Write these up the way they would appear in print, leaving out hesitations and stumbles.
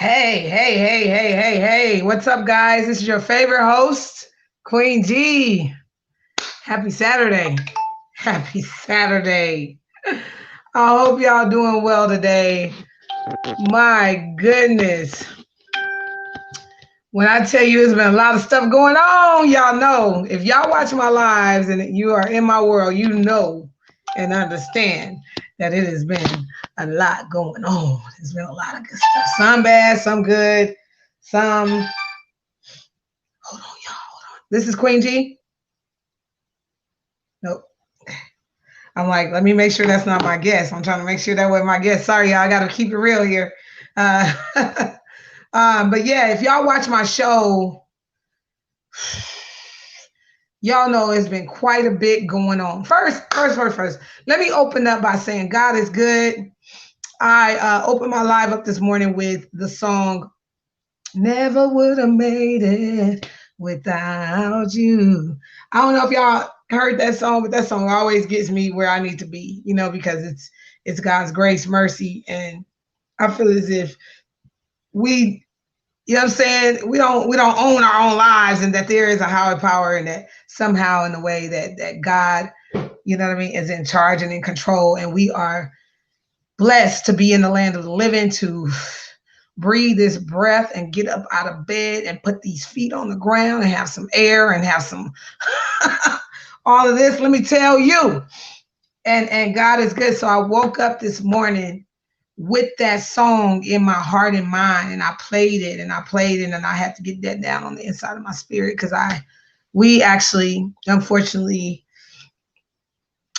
Hey. What's up, guys? This is your favorite host, Queen G. Happy Saturday. Happy Saturday. I hope y'all doing well today. My goodness. When I tell you there's been a lot of stuff going on, y'all know. If y'all watch my lives and you are in my world, you know and understand that it has been a lot going on. There's been a lot of good stuff. Some bad, some good, some. Hold on, y'all. Hold on. This is Queen G. Nope. I'm like, let me make sure that's not my guest. I'm trying to make sure that was my guest. Sorry, y'all. I got to keep it real here. Uh, but yeah, if y'all watch my show, y'all know it's been quite a bit going on. First. Let me open up by saying God is good. I opened my live up this morning with the song "Never Would Have Made It Without You." I don't know if y'all heard that song, but that song always gets me where I need to be, because it's God's grace, mercy, and I feel as if we, what I'm saying, we don't own our own lives, and that there is a higher power, and that somehow in the way that God, what I mean, is in charge and in control, and we are blessed to be in the land of the living, to breathe this breath and get up out of bed and put these feet on the ground and have some air and have some all of this. Let me tell you, and God is good. So I woke up this morning with that song in my heart and mind, and I played it and I had to get that down on the inside of my spirit, because we actually, unfortunately,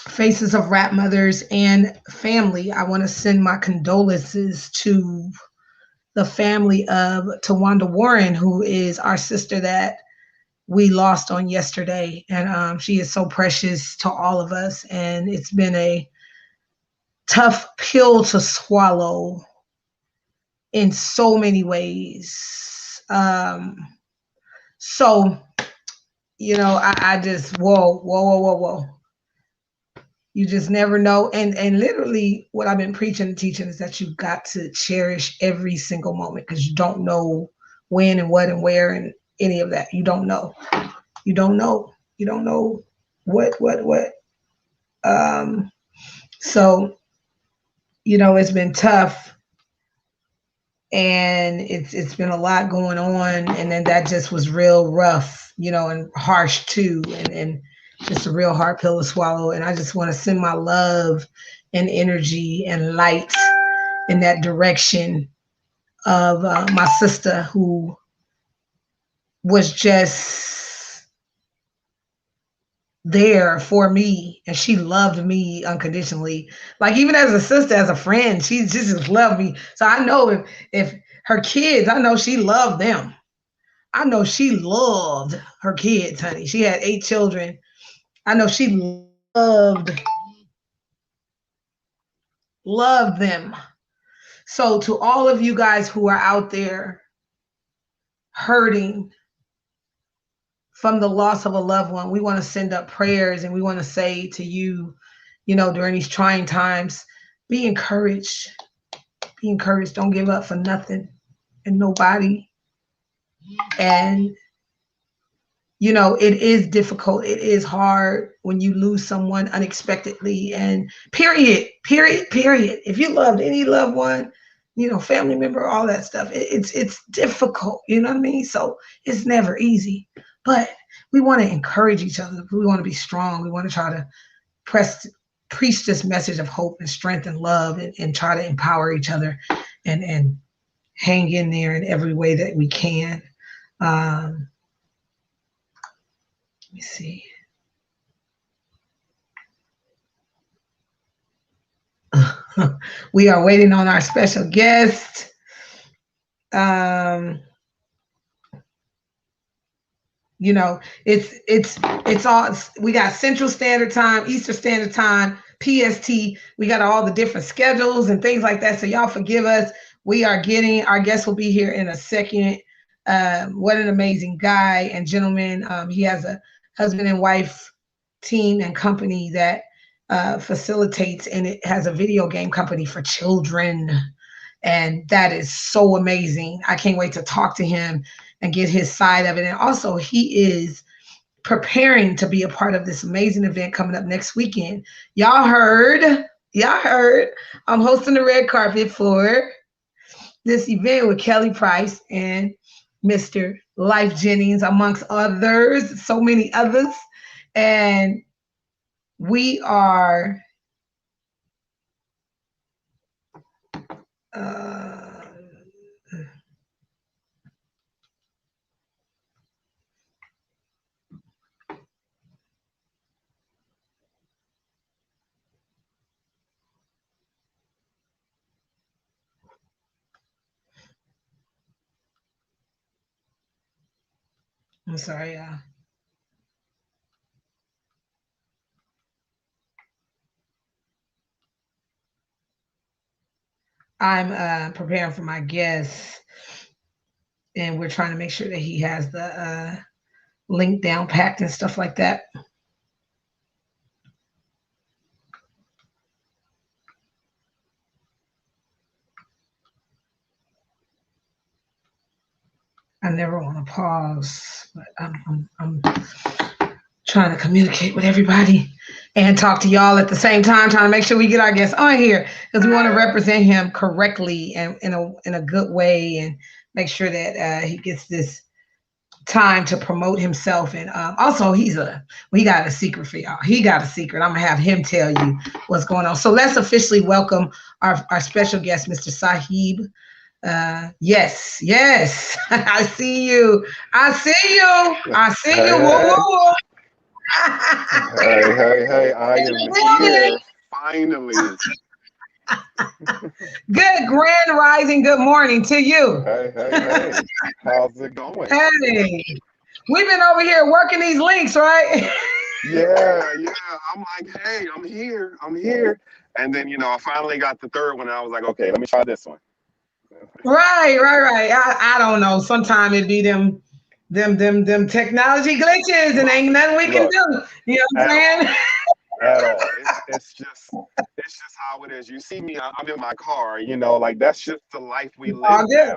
Faces of Rap Mothers and family, I want to send my condolences to the family of Tawanda Warren, who is our sister that we lost on yesterday. And she is so precious to all of us. And it's been a tough pill to swallow in so many ways. So, I just, whoa. You just never know. And literally what I've been preaching and teaching is that you've got to cherish every single moment, because you don't know when and what and where and any of that. You don't know. You don't know what. So, it's been tough, and it's been a lot going on. And then that just was real rough, and harsh too. And just a real hard pill to swallow. And I just want to send my love and energy and light in that direction of my sister, who was just there for me, and she loved me unconditionally. Like, even as a sister, as a friend, she just loved me. So I know if her kids, I know she loved them. I know she loved her kids, honey. She had 8 children. I know she loved them. So to all of you guys who are out there hurting from the loss of a loved one, we want to send up prayers, and we want to say to you, during these trying times, be encouraged. Be encouraged. Don't give up for nothing and nobody. And it is difficult. It is hard when you lose someone unexpectedly, and period. If you loved any loved one, family member, all that stuff, it's difficult. You know what I mean? So it's never easy, but we want to encourage each other. We want to be strong. We want to try to preach this message of hope and strength and love, and try to empower each other, and hang in there in every way that we can. Let me see. We are waiting on our special guest. It's all, we got Central Standard Time, Eastern Standard Time, PST. We got all the different schedules and things like that. So y'all forgive us. We are getting, our guest will be here in a second. What an amazing guy and gentleman. He has a husband and wife team and company that facilitates, and it has a video game company for children. And that is so amazing. I can't wait to talk to him and get his side of it. And also, he is preparing to be a part of this amazing event coming up next weekend. Y'all heard, y'all heard, I'm hosting the red carpet for this event with Kelly Price and Mr. Life Jennings, amongst others, so many others. And we are, uh, I'm sorry, I'm preparing for my guest, and we're trying to make sure that he has the link down packed and stuff like that. I never want to pause, but I'm trying to communicate with everybody and talk to y'all at the same time, trying to make sure we get our guests on here because we want to represent him correctly and in a good way and make sure that he gets this time to promote himself. And also, we got a secret for y'all. He got a secret. I'm gonna have him tell you what's going on. So let's officially welcome our special guest, Mr. Sahib. Yes, yes. I see you. I see you. I see you. Hey, Whoa, hey, whoa, hey, hey, hey, I am whoa. here finally. Good grand rising. Good morning to you. Hey, hey, hey, how's it going? Hey, we've been over here working these links, right? Yeah, yeah. I'm like, hey, I'm here. And then, I finally got the third one, and I was like, okay, let me try this one. Right, right, right. I don't know. Sometimes it be them technology glitches, and Look, ain't nothing we can look, do. You know what at I'm all, saying? at all. It's just how it is. You see me, I'm in my car, like that's just the life we live All good.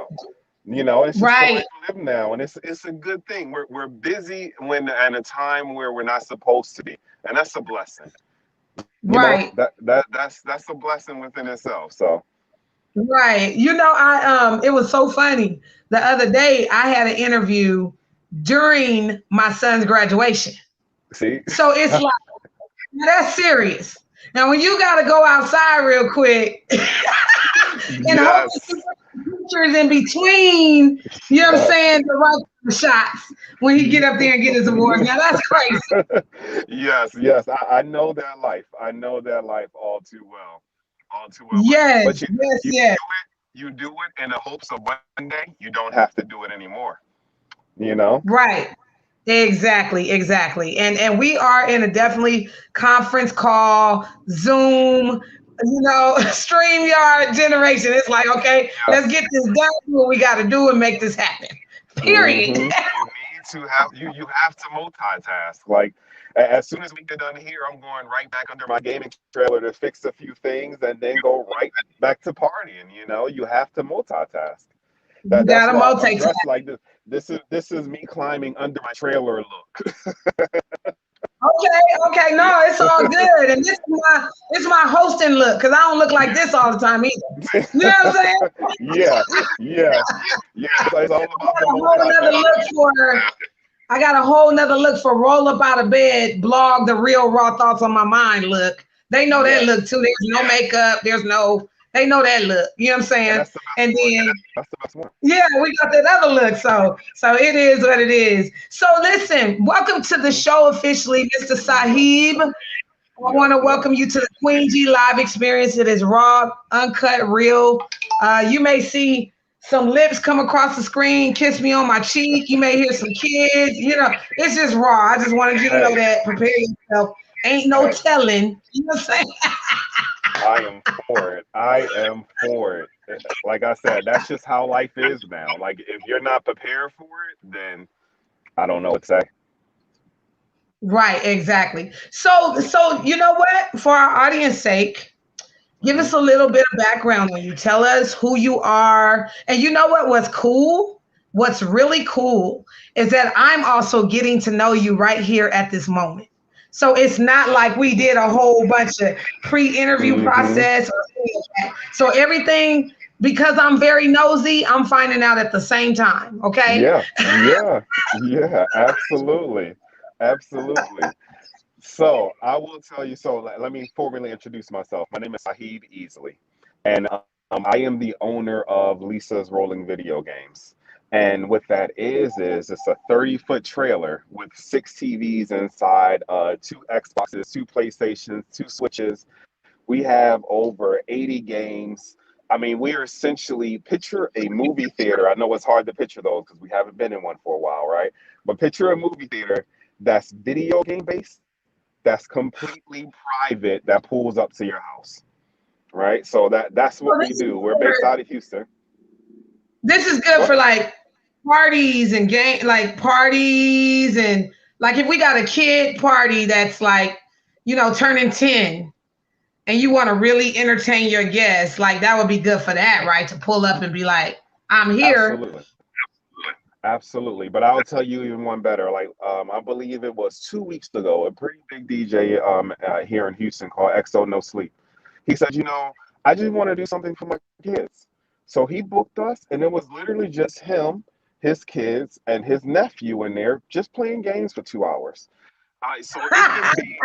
now. It's just the Right, life we live now, and it's a good thing. We're busy when at a time where we're not supposed to be, and that's a blessing. right, That's a blessing within itself. So right. It was so funny. The other day I had an interview during my son's graduation. see, So it's like, now that's serious. Now when you gotta go outside real quick and hope that you yes, put pictures in between, you know what I'm yes, saying, the right shots when he get up there and get his awards. Now that's crazy. yes. I know that life. I know that life all too well, all too well. Yes, But yes, you yes. you do it in the hopes of one day you don't have to do it anymore. You know. Right. Exactly, exactly. And we are in a definitely conference call, Zoom, StreamYard generation. It's like, okay, let's Yes. get this done, do what we gotta do and make this happen. Period. You need to have you have to multitask. Like as soon as we get done here, I'm going right back under my gaming trailer to fix a few things and then go right back to partying. You have to multitask. You That's gotta why I'm multitask. dressed like this. This is me climbing under my trailer look. Okay, okay, no, it's all good. And this is my hosting look, because I don't look like this all the time either. You know what I'm saying? Yeah, yeah, yeah. It's all I about the got a whole nother look multitasking. for I got a whole nother look for roll up out of bed, blog the real raw thoughts on my mind look. They know that look Yes, too. There's no makeup. They know that look. You know what I'm and saying? that's the best And one. then, That's the best one. yeah, we got that other look. So it is what it is. So listen, welcome to the Hmm. show officially, Mr. Yes, Sahib. I want yes, to yes. welcome you to the Queen G Live experience. It is raw, uncut, real. You may see some lips come across the screen, kiss me on my cheek. You may hear some kids. It's just raw. I just wanted you to know Hey, that. Prepare yourself. Ain't no hey. telling. You know what I'm saying? I am for it. I am for it. Like I said, that's just how life is now. Like if you're not prepared for it, then I don't know what to say. Right, exactly. So you know what? For our audience sake, Give us Hmm. a little bit of background on you. Tell us who you are. And you know what was cool? What's really cool is that I'm also getting to know you right here at this moment. So it's not like we did a whole bunch of pre-interview Hmm. process or any of that. So everything, because I'm very nosy, I'm finding out at the same time. Okay. Yeah, yeah, yeah, absolutely. Absolutely. So I will tell you. So let me formally introduce myself. My name is Saheed Easley, and I am the owner of Lisa's Rolling Video Games. And what that is it's a 30-foot trailer with 6 TVs inside, 2 Xboxes, 2 PlayStations, 2 Switches. We have over 80 games. I mean, we are essentially picture a movie theater. I know it's hard to picture those because we haven't been in one for a while, right? But picture a movie theater that's video game based, that's completely private, that pulls up to your house, right? So that's Well, what we do. We're based out of Houston. this is good Go for ahead. like parties and game, like parties, and like if we got a kid party that's like, turning 10, and you want to really entertain your guests, like that would be good for that, right? To pull up and be like, I'm here. Absolutely. Absolutely. But I'll tell you even one better. Like, I believe it was 2 weeks ago, a pretty big DJ here in Houston called XO No Sleep. He said, I just want to do something for my kids. So he booked us, and it was literally just him, his kids, and his nephew in there just playing games for 2 hours. So it can be,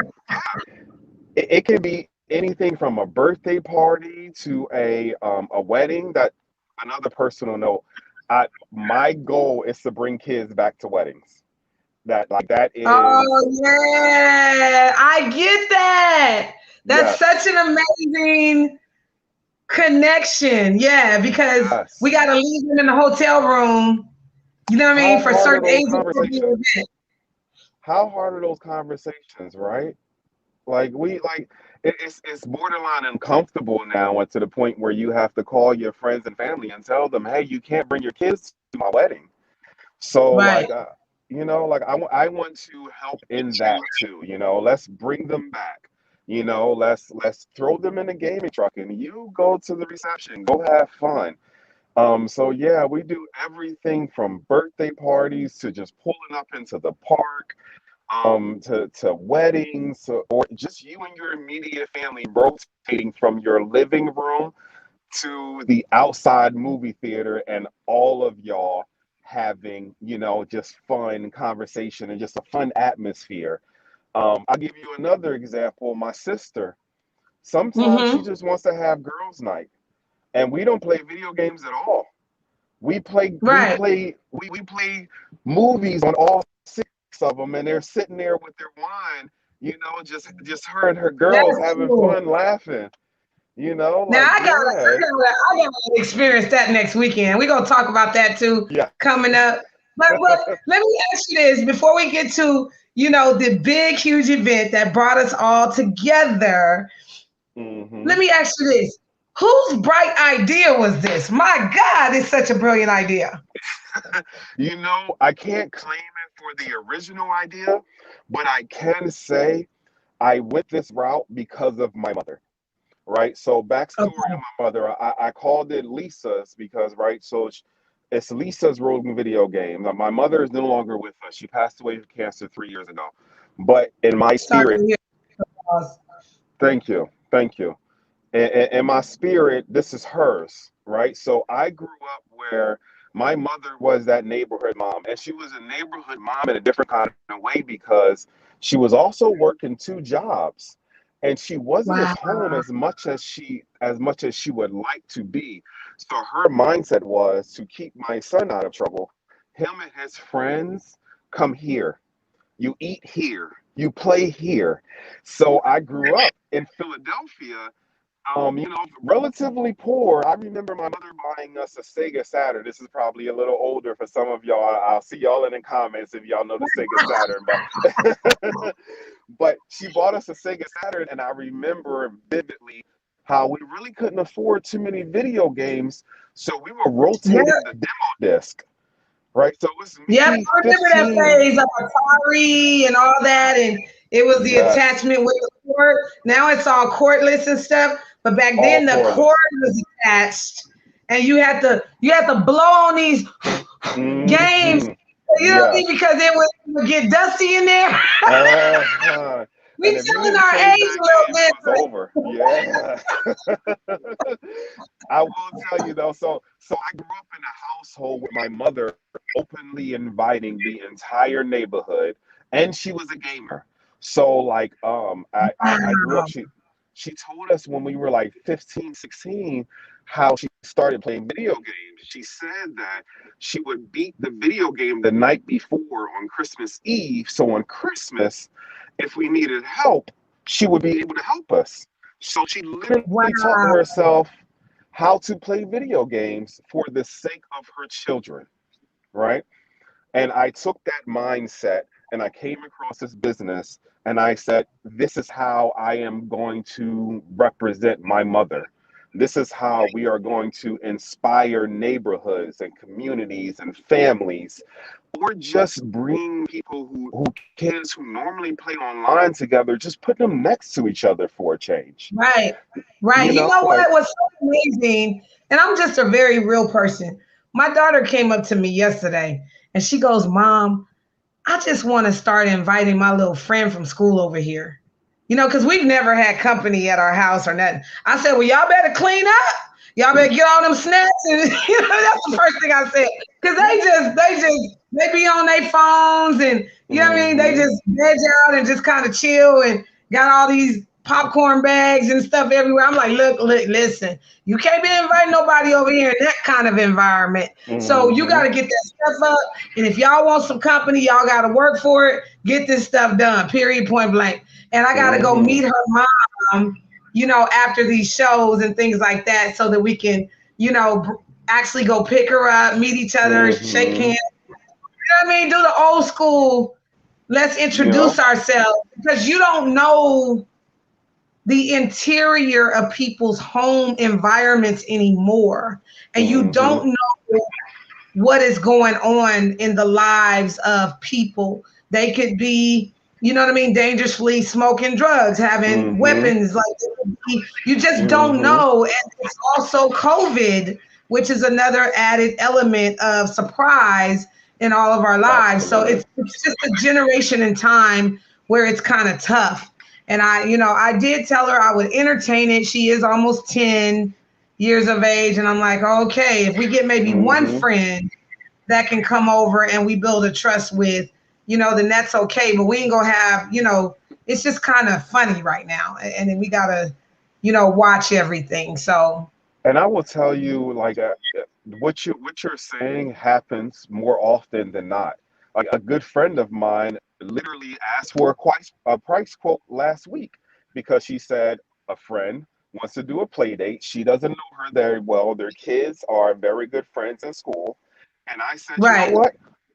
it can be anything from a birthday party to a wedding. That another personal note. My goal is to bring kids back to weddings. That is, Oh yeah, I get that. That's such yes, an amazing connection. Yeah, because we yes. got to leave them in the hotel room. You know what I mean? How For hard are certain those ages of conversations? the event. How hard are those conversations, right? Like it's borderline uncomfortable now, and to the point where you have to call your friends and family and tell them, hey, you can't bring your kids to my wedding. So Right. like I want to help in that too. Let's bring them back. Let's throw them in a gaming truck and you go to the reception. Go have fun. So yeah, we do everything from birthday parties to just pulling up into the park, to weddings, or just you and your immediate family rotating from your living room to the outside movie theater, and all of y'all having, just fun conversation and just a fun atmosphere. I'll give you another example. My sister, sometimes she Mm-hmm. just wants to have girls' night, and we don't play video games at all. Right. We play movies on all 6 of them, and they're sitting there with their wine, just her and her girls That's having cool. fun, laughing. Now Like, yeah, I gotta experience that next weekend. We're gonna talk about that too yeah. coming up. But let me ask you this before we get to, the big huge event that brought us all together. Let Hmm. me ask you this. Whose bright idea was this? My God, it's such a brilliant idea. I can't claim it for the original idea, but I can say I went this route because of my mother, right? So backstory Okay. of my mother, I called it Lisa's because, right, so it's Lisa's Rolling Video Games. My mother is no longer with us. She passed away of cancer 3 years ago. But in my Sorry spirit, to hear. Boss. thank you. In my spirit, this is hers, right? So I grew up where my mother was that neighborhood mom, and she was a neighborhood mom in a different kind of way because she was also working 2 jobs, and she wasn't as Wow. home as much as she would like to be. So her mindset was to keep my son out of trouble. Him and his friends come here. You eat here. You play here. So I grew up in Philadelphia, relatively poor. I remember my mother buying us a Sega Saturn. This is probably a little older for some of y'all. I'll see y'all in the comments if y'all know the Sega Saturn. But but she bought us a Sega Saturn, and I remember vividly how we really couldn't afford too many video games, so we were Yep. rotating the demo disc. Right, so it was Yep. me, I remember that 15. phase of Atari and all that. And it was the Yes. attachment with the cord. Now it's all cordless and stuff. but back All then the four of cord us. was attached, and you had to blow on these games. Hmm. You know what I mean? Yes. Because it would get dusty in there. Uh-huh. We And if you telling didn't our save age that a little game, it bit, was over. Yeah. I will tell you though, so I grew up in a household with my mother openly inviting the entire neighborhood, and she was a gamer. So like I grew up, but she told us when we were like 15, 16, how she started playing video games. She said that she would beat the video game the night before on Christmas Eve. So on Christmas, if we needed help, she would be able to help us. So she literally taught wow, herself how to play video games for the sake of her children, right? And I took that mindset and I came across this business and I said, this is how I am going to represent my mother. This is how we are going to inspire neighborhoods and communities and families, or just bring people who kids who normally play online together, just put them next to each other for a change. right, right. You You know, know like, what was so amazing? And I'm just a very real person. My daughter came up to me yesterday and she goes, "Mom, I just want to start inviting my little friend from school over here. Because we've never had company at our house or nothing." I said, "Well, y'all better clean up. Y'all better get all them snacks." And that's the first thing I said. Because they be on their phones and, you know what I mean? They mm-hmm, just veg out and just kind of chill and got all these popcorn bags and stuff everywhere. I'm like, look, listen, you can't be inviting nobody over here in that kind of environment. So you got mm-hmm, to get that stuff up. And if y'all want some company, y'all got to work for it. Get this stuff done, period, point blank. And I got to go mm-hmm, meet her mom, after these shows and things like that so that we can, actually go pick her up, meet each other, shake mm-hmm, hands. You know what I mean? Do the old school, let's you introduce know, ourselves because you don't know the interior of people's home environments anymore. And you mm-hmm, don't know what is going on in the lives of people. They could be, you know what I mean, dangerously smoking drugs, having mm-hmm, weapons. Like you just don't mm-hmm, know. And it's also COVID, which is another added element of surprise in all of our lives. So absolutely. it's just a generation in time where it's kind of tough. And I did tell her I would entertain it. She is almost 10 years of age. And I'm like, okay, if we get maybe one Mm-hmm. friend that can come over and we build a trust with, then that's okay. But we ain't gonna have, it's just kind of funny right now. And then we gotta, watch everything. So And I will tell you, like, what you're saying happens more often than not. Like a good friend of mine literally asked for a price quote last week because she said a friend wants to do a play date. She doesn't know her very well. Their kids are very good friends in school. And I said, you know right. what?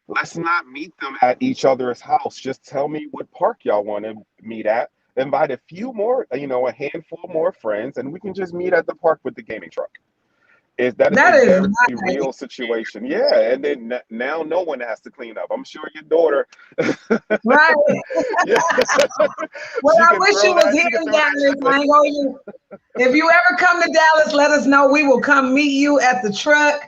Let's not meet them at each other's house. Just tell me what park y'all want to meet at. Invite a few more, a handful more friends, and we can just meet at the park with the gaming truck. That is That a is very right. real situation. Yeah, and then now no one has to clean up. I'm sure your daughter, Right. yeah, Well, I wish you was she here can in throw that Dallas. shit. I ain't gonna If you ever come to Dallas, let us know. We will come meet you at the truck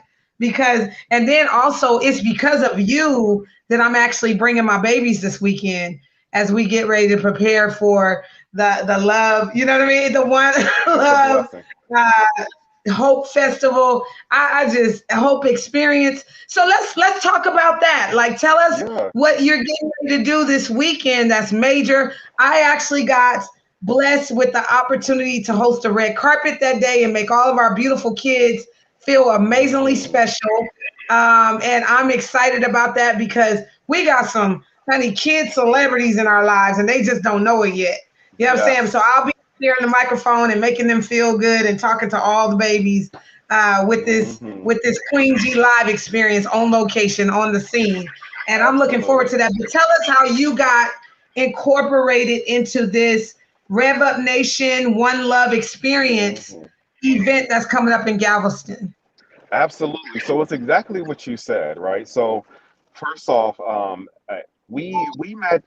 and then also it's because of you that I'm actually bringing my babies this weekend as we get ready to prepare for the love, you know what I mean? The one The love blessing. uh, Hope Festival. I just Hope Experience. So let's talk about that. Like, tell us Yeah. what you're getting ready to do this weekend. That's major. I actually got blessed with the opportunity to host a red carpet that day and make all of our beautiful kids feel amazingly Hmm. special. And I'm excited about that because we got some honey kid celebrities in our lives and they just don't know it yet. You know what I'm saying? So Yes. I'll be here in the microphone and making them feel good and talking to all the babies with this Hmm. with this Queen G live experience on location on the scene. And I'm looking forward Absolutely. to that. But tell us how you got incorporated into this Rev Up Nation One Love Experience Hmm. event that's coming up in Galveston. Absolutely. So it's exactly what you said, right? So first off, we met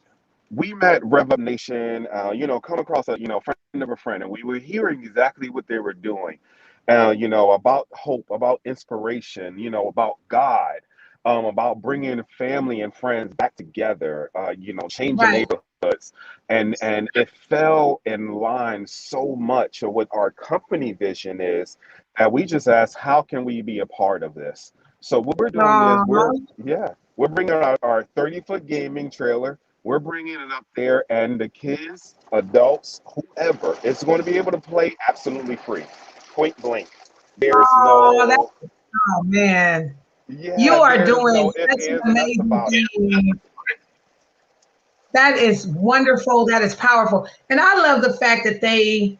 we met Rev Up Nation, come across a, friend of a friend, and we were hearing exactly what they were doing, about hope, about inspiration, about God, about bringing family and friends back together, changing Right. neighborhoods. And it fell in line so much of what our company vision is that we just asked, how can we be a part of this? So what we're doing is Uh-huh. we're bringing our 30-foot gaming trailer. We're bringing it up there, and the kids, adults, whoever, is going to be able to play absolutely free, point blank. There's Oh, that, no, oh man. You yeah, are there's doing no ifs, such an ands, or nuts amazing about it. thing. That is wonderful. That is powerful. And I love the fact that they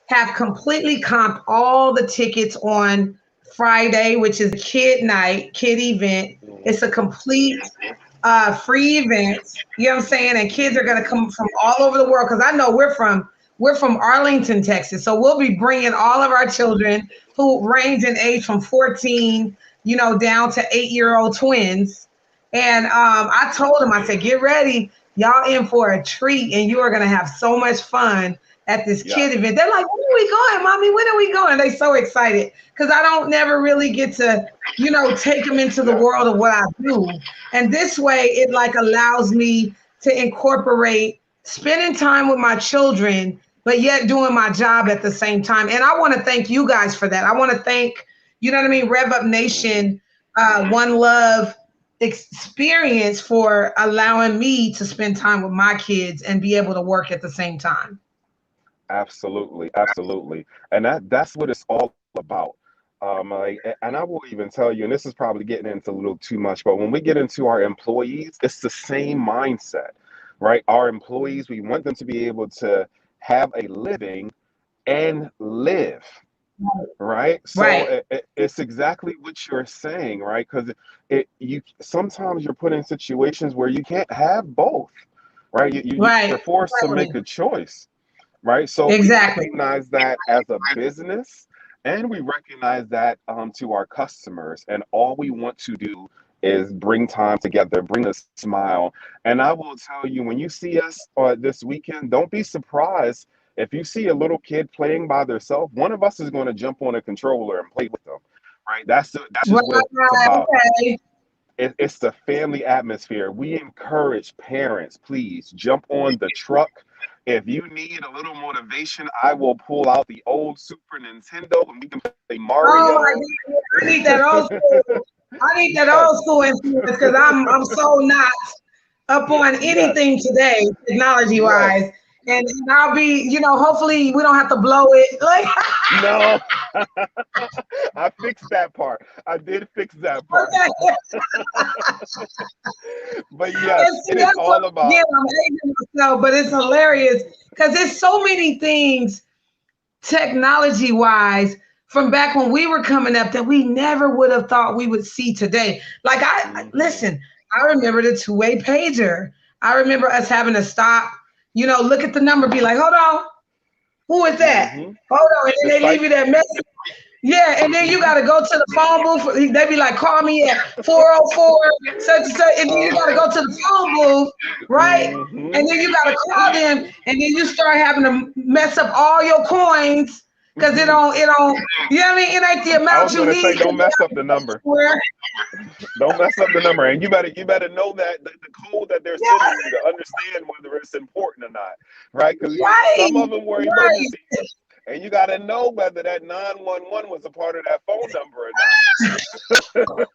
have completely comped all the tickets on Friday, which is a kid night, kid event. It's a complete free event. You know what I'm saying? And kids are gonna come from all over the world because I know we're from Arlington, Texas. So we'll be bringing all of our children who range in age from 14, down to 8-year-old twins. And I told them, I said, get ready, y'all in for a treat, and you are gonna have so much fun at this Yeah, kid event. They're like, when are we going, mommy? When are we going? They so excited because I don't never really get to, take them into the yeah, world of what I do. And this way it like allows me to incorporate spending time with my children, but yet doing my job at the same time. And I want to thank you guys for that. I want to thank, what I mean, Rev Up hmm Nation, One Love experience for allowing me to spend time with my kids and be able to work at the same time. absolutely, absolutely. And that's what it's all about. And I will even tell you, and this is probably getting into a little too much, but when we get into our employees, it's the same mindset, right? Our employees, we want them to be able to have a living and live, right? So Right. it's exactly what you're saying, right? Because it you sometimes you're put in situations where you can't have both, right? You're Right. forced to make Totally. a choice, right? So we Exactly. recognize that as a business, and we recognize that to our customers, and all we want to do is bring time together, bring a smile. And I will tell you, when you see us this weekend, don't be surprised if you see a little kid playing by themselves. One of us is going to jump on a controller and play with them, right? That's just what it's Right. about. Okay. It's the family atmosphere. We encourage parents, please jump on the truck. If you need a little motivation, I will pull out the old Super Nintendo and we can play Oh Mario. my God. I need that old school. I need that Yes, old school influence because I'm so not up on yes, anything today, technology yes. wise. And I'll be, hopefully we don't have to blow it. Like No, I fixed that part. I did fix that part. okay. But And yes, see, it is that's what all again, about. I'm aging myself, but it's hilarious because there's so many things technology wise from back when we were coming up that we never would have thought we would see today. Like Hmm. listen, I remember the two-way pager. I remember us having to stop, look at the number, be like, hold on, who is that? Hmm. Hold on. And The then they leave site. you that message. Yeah, and then you Hmm. got to go to the phone booth. They be like, call me at 404, such and such. And then you got to Uh-huh. go to the phone booth, right? Hmm. And then you got to call them. And then you start having to mess up all your coins because Hmm. it don't, it ain't the I amount was you gonna say, need because don't you mess got up to the go number. somewhere. Don't mess up the number, and you better know that the code that they're Yeah, sending you to understand whether it's important or not, right? Because right, some of them were right. emergencies, and you got to know whether that 911 was a part of that phone number or not.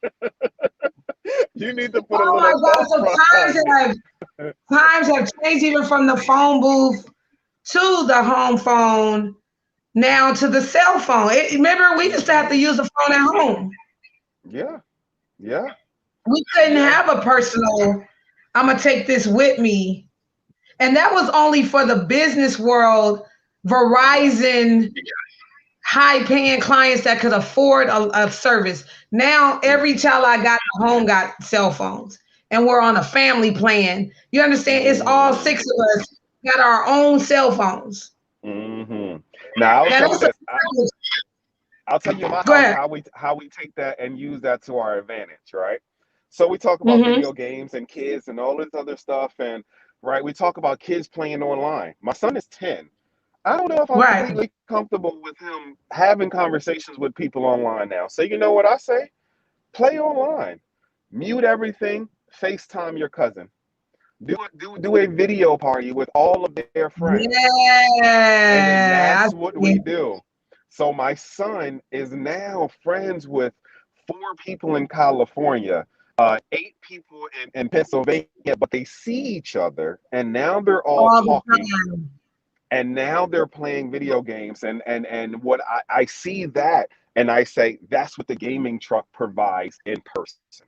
You need to put a Oh my little God. thought So behind it. times have changed even from the phone booth to the home phone now to the cell phone. Remember, we used to have to Hmm. use the phone at home. Yeah, yeah, We couldn't yeah. have a personal, I'm going to take this with me. And that was only for the business world, Yeah. Verizon, high paying clients that could afford a service. Now, every Hmm. child I got at home got cell phones, and we're on a family plan. You understand? It's all Hmm. six of us got our own cell phones. Hmm. Now I'll Now, tell you that's a this. I'll tell you in my go house ahead. how we take that and use that to our advantage, right? So we talk about Hmm. video games and kids and all this other stuff, and right? We talk about kids playing online. My son is 10. I don't know if I'm Right. completely comfortable with him having conversations with people online now. So you know what I say? Play online. Mute everything. FaceTime your cousin. Do a video party with all of their friends. And then Yeah. that's what we do. So my son is now friends with 4 people in California, 8 people in Pennsylvania, but they see each other and now they're all All the talking time. and now they're playing video games and what I see that and I say that's what the gaming truck provides in person.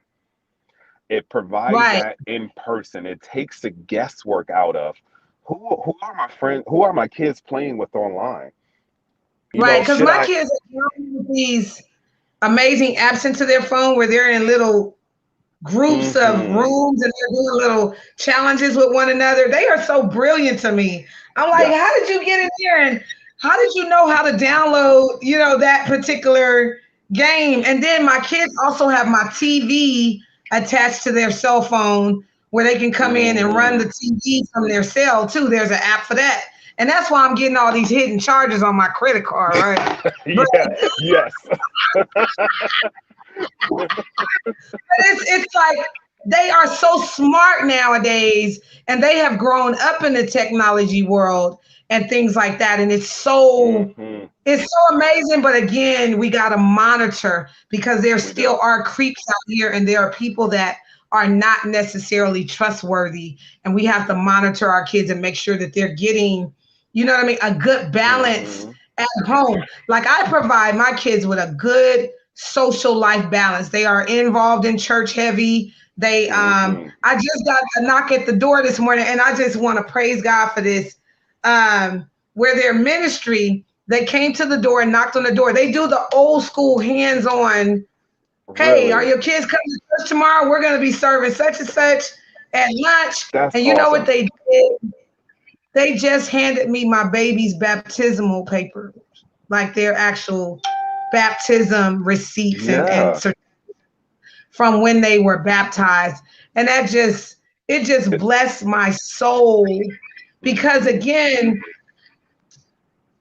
It provides Right. that in person. It takes the guesswork out of who are my friends, who are my kids playing with online. You Right. know, Because should my I? kids are grown with these amazing apps into their phone where they're in little groups of Mm-hmm. rooms and they're doing little challenges with one another. They are so brilliant to me. I'm like, how Yes. did you get in here and how did you know how to download, that particular game? And then my kids also have my TV attached to their cell phone where they can come in and run Mm-hmm. the TV from their cell too. There's an app for that. And that's why I'm getting all these hidden charges on my credit card, right? But Yeah. Yes. it's like they are so smart nowadays and they have grown up in the technology world and things like that. And Mm-hmm. it's so amazing. But again, we got to monitor because there We do. still are creeps out here and there are people that are not necessarily trustworthy. And we have to monitor our kids and make sure that they're getting, you know what I mean, a good balance Mm-hmm. at home. Like I provide my kids with a good social life balance. They are involved in church heavy. Mm-hmm. I just got a knock at the door this morning and I just want to praise God for this. Where their ministry, they came to the door and knocked on the door. They do the old school hands on. Hey, are Really? your kids coming to church tomorrow? We're going to be serving such and such at lunch. That's And you know what awesome. they did? They just handed me my baby's baptismal paper, like their actual baptism receipts Yeah. from when they were baptized. And it just It, blessed my soul because mm-hmm. again,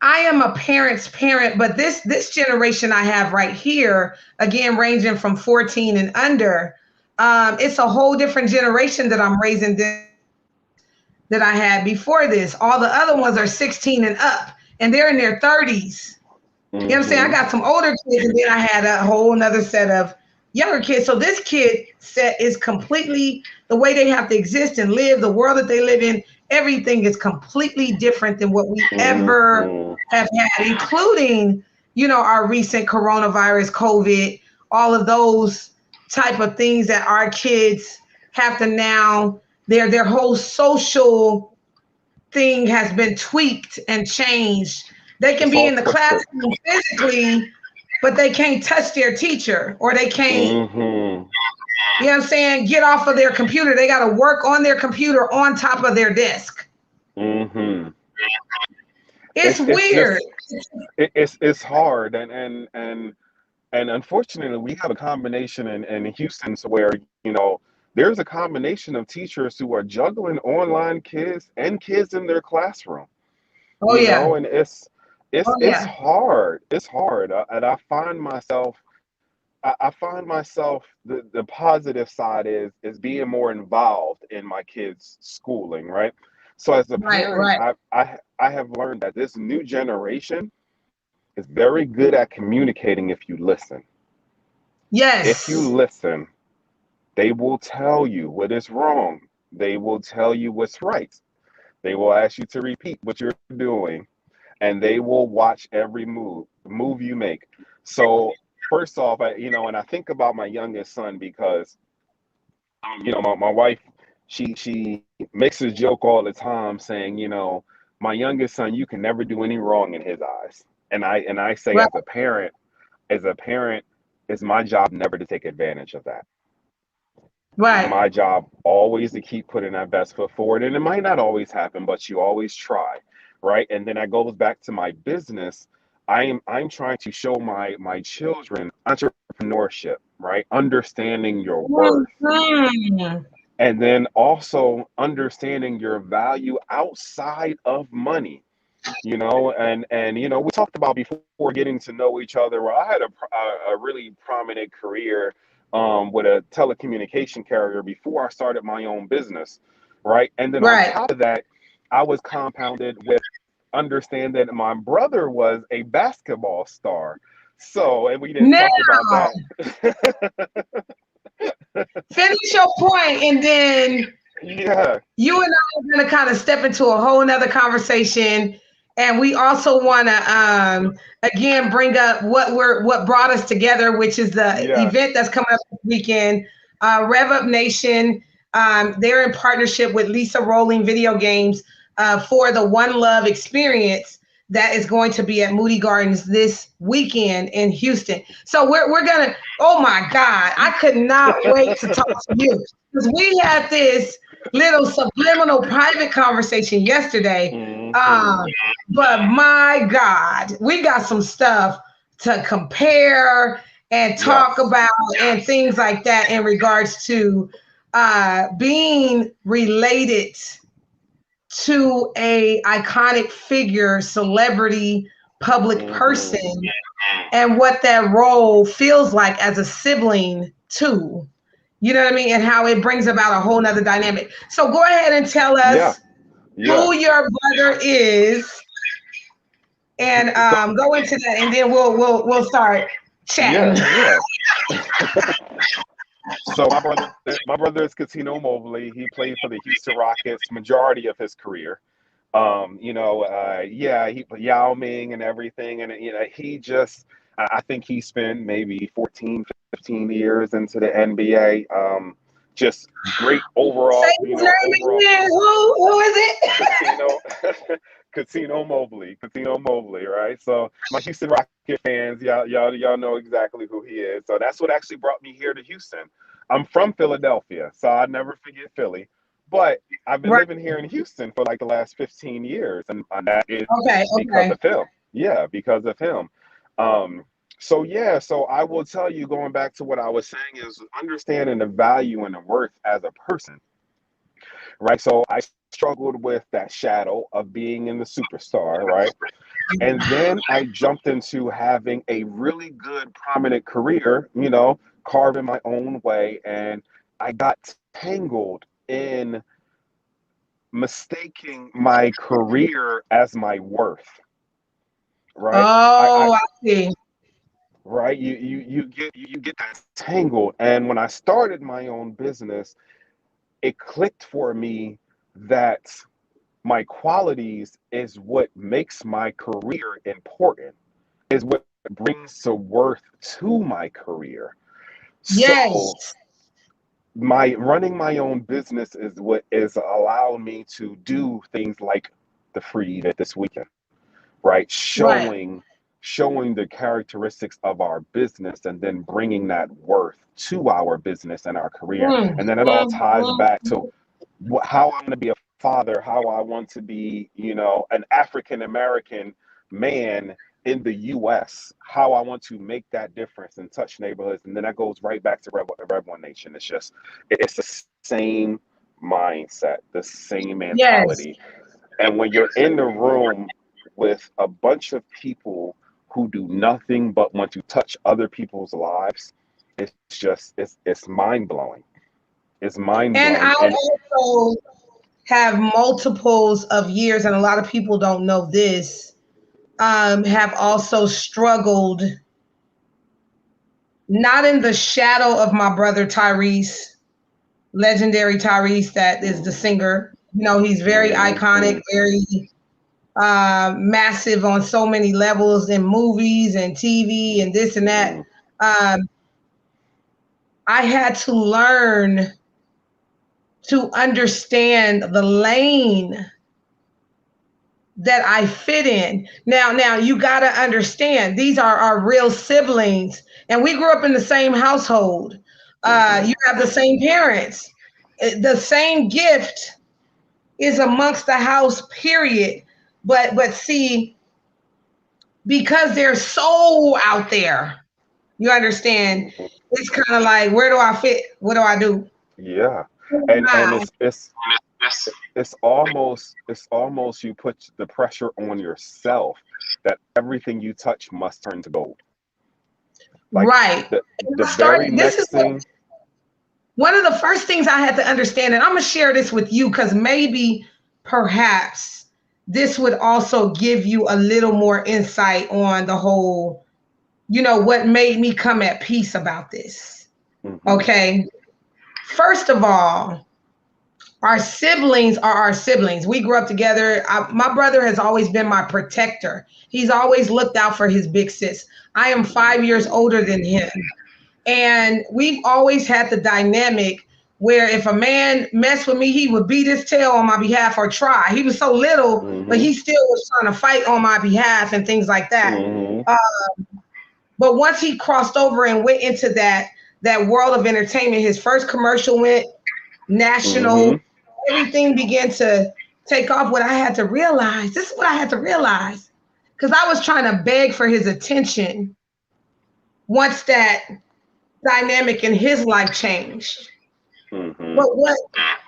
I am a parent's parent, but this generation I have right here, again, ranging from 14 and under, it's a whole different generation that I'm raising than that I had before this. All the other ones are 16 and up, and they're in their 30s. You know what I'm saying? I Mm-hmm. got some older kids, and then I had a whole another set of younger kids. So this kid set is completely the way they have to exist and live, the world that they live in, everything is completely different than what we ever Mm-hmm. have had, including, our recent coronavirus, COVID, all of those type of things that our kids have to now, their whole social thing has been tweaked and changed. They can It's be all in the twisted. classroom physically, but they can't touch their teacher or they can't, Mm-hmm. get off of their computer. They got to work on their computer on top of their desk. Mm-hmm. It's It's weird. just it's hard and unfortunately we have a combination in Houston so where there's a combination of teachers who are juggling online kids and kids in their classroom. Oh yeah. And it's Oh it's yeah. hard. It's hard, and I find myself the positive side is being more involved in my kids' schooling, right? So as a Right, parent, right. I have learned that this new generation is very good at communicating if you listen. If you Yes. listen, they will tell you what is wrong. They will tell you what's right. They will ask you to repeat what you're doing, and they will watch every move you make. So first off, and I think about my youngest son because my wife, she makes a joke all the time saying, my youngest son, you can never do any wrong in his eyes. And I say Right, as a parent, it's my job never to take advantage of that. It's right. my job always to keep putting that best foot forward. And it might not always happen, but you always try. Right. And then that goes back to my business. I'm trying to show my children entrepreneurship, right? Understanding your worth Mhm. and then also understanding your value outside of money, and we talked about before getting to know each other. Well, I had a really prominent career with a telecommunication carrier before I started my own business, right? And then on Right. top of that, I was compounded with understand that my brother was a basketball star. So, and we didn't Now, talk about that. finish your point, and then Yeah, you and I are going to kind of step into a whole nother conversation. And we also want to again bring up what brought us together, which is the yeah. event that's coming up this weekend. Rev Up Nation. They're in partnership with Lisa Rolling Video Games for the One Love experience that is going to be at Moody Gardens this weekend in Houston. So we're gonna. Oh my God, I could not wait to talk to you because we had this little subliminal private conversation yesterday. Hmm. Um, but my God, we got some stuff to compare and talk Yes. about and things like that in regards to being related to a iconic figure, celebrity, public person, Hmm. and what that role feels like as a sibling too. You know what I mean? And how it brings about a whole nother dynamic. So go ahead and tell Yeah, us yeah. who your brother is and So, go into that, and then we'll start chatting. yeah, yeah. So my brother is Casino Mobley. He played for the Houston Rockets majority of his career. Yeah, he Yao Ming and everything, and he just, I think he spent maybe 14, 15 years into the NBA. Just great Say overall, his name overall again. Who is it? Casino, Casino Mobley, right? So my Houston Rocket fans, y'all know exactly who he is. So that's what actually brought me here to Houston. I'm from Philadelphia, so I never forget Philly. But I've been Right. living here in Houston for like the last 15 years, and that is Okay. because Okay. of him. Yeah, because of him. Um, so yeah, so I will tell you, going back to what I was saying, is understanding the value and the worth as a person, right? So I struggled with that shadow of being in the superstar, right? And then I jumped into having a really good, prominent career, carving my own way. And I got tangled in mistaking my career as my worth, right? I Oh, I see. right. You get that tangled. And when I started my own business, it clicked for me that my qualities is what makes my career important, is what brings the worth to my career. Yes. So my running my own business is what is allowing me to do things like the free event this weekend, right? Right. Showing the characteristics of our business and then bringing that worth to our business and our career. Mm, And then it all mm, ties mm. back to how I want to be a father, how I want to be, an African American man in the U.S., how I want to make that difference and touch neighborhoods. And then that goes right back to Rev One Nation. It's the same mindset, the same Yes. mentality. And when you're in the room with a bunch of people who do nothing but want to touch other people's lives, it's mind blowing. It's mind And I blowing. And also have multiples of years, and a lot of people don't know this, have also struggled not in the shadow of my brother Tyrese, legendary Tyrese, that is the singer. He's very iconic, Mhm. very massive on so many levels in movies and TV and this and that. Mhm. Um, I had to learn to understand the lane that I fit in. Now you got to understand these are our real siblings, and we grew up in the same household. You Mhm. have the same parents. The same gift is amongst the house. Period. But see, because they're so out there, you understand. Mhm. It's kind of like, where do I fit? What do I do? Yeah. And Wow. it's almost you put the pressure on yourself that everything you touch must turn to gold. Like Right. And the I very started, this is next what, thing. one of the first things I had to understand, and I'm going to share this with you because maybe, perhaps, this would also give you a little more insight on the whole, what made me come at peace about this. Hmm. Okay. First of all, our siblings are our siblings. We grew up together. My brother has always been my protector. He's always looked out for his big sis. I am 5 years older than him. And we've always had the dynamic where if a man messed with me, he would beat his tail on my behalf or try. He was so little, but Hmm. he still was trying to fight on my behalf and things like that. Hmm. Uh, but once he crossed over and went into that world of entertainment, his first commercial went national. Hmm. Everything began to take off. What I had to realize, this is what I had to realize, because I was trying to beg for his attention once that dynamic in his life changed. Hmm. But what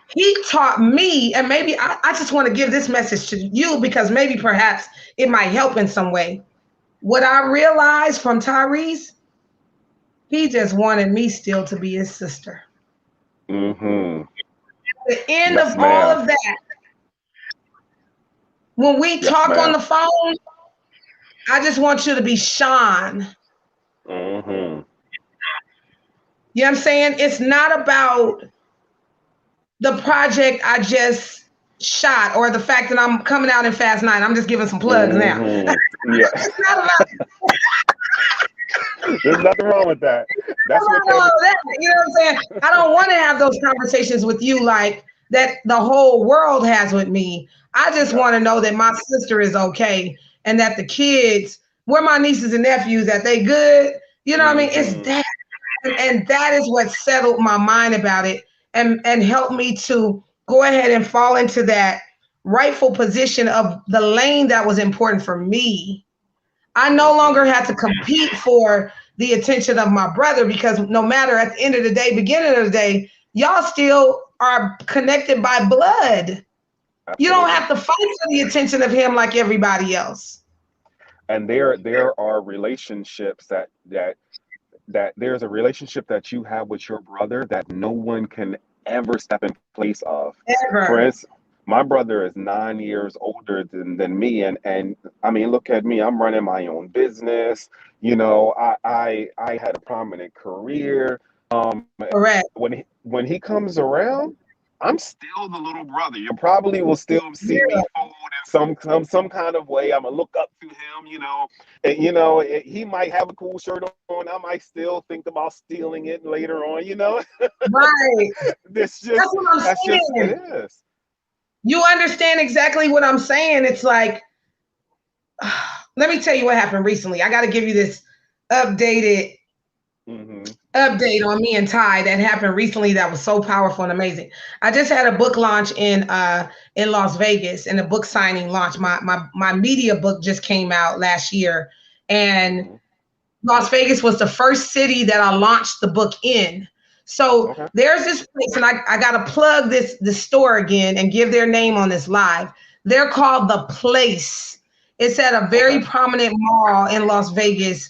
he taught me, and maybe I just want to give this message to you because maybe perhaps it might help in some way. What I realized from Tyrese, he just wanted me still to be his sister. Hmm. At the end Yes, of all ma'am. of that, when we Yes, talk on ma'am. the phone, I just want you to be Sean. Hmm. You know what I'm saying? It's not about the project I just shot or the fact that I'm coming out in Fast Nine. I'm just giving some plugs now. Hmm. Yeah. It's not about There's nothing wrong with that. That's what all Kevin. of that. You know what I'm saying? I don't want to have those conversations with you like that the whole world has with me. I just Yep. want to know that my sister is okay and that the kids, where my nieces and nephews, that they good. You know what I mean? It's Hmm. that. And that is what settled my mind about it and helped me to go ahead and fall into that rightful position of the lane that was important for me. I no longer Hmm. had to compete for the attention of my brother because no matter at the end of the day, beginning of the day, y'all still are connected by blood. You don't Absolutely. have to fight for the attention of him like everybody else. And there are relationships that there's a relationship that you have with your brother that no one can ever step in place of. For Ever. instance, my brother is 9 years older than me, and I mean, look at me. I'm running my own business. I had a prominent career. Correct. When he comes around, I'm still the little brother. You probably will still see me fold in some kind of way. I'm gonna look up to him. And, he might have a cool shirt on. I might still think about stealing it later on. Right. This That's just what I'm that's just it saying. is. You understand exactly what I'm saying. It's like, let me tell you what happened recently. I got to give you this updated Hmm. update on me and Ty that happened recently that was so powerful and amazing. I just had a book launch in Las Vegas and a book signing launch. My media book just came out last year and Hmm. Las Vegas was the first city that I launched the book in. So Okay. there's this place, and I got to plug this store again and give their name on this live. They're called The Place. It's at a very Okay. prominent mall in Las Vegas.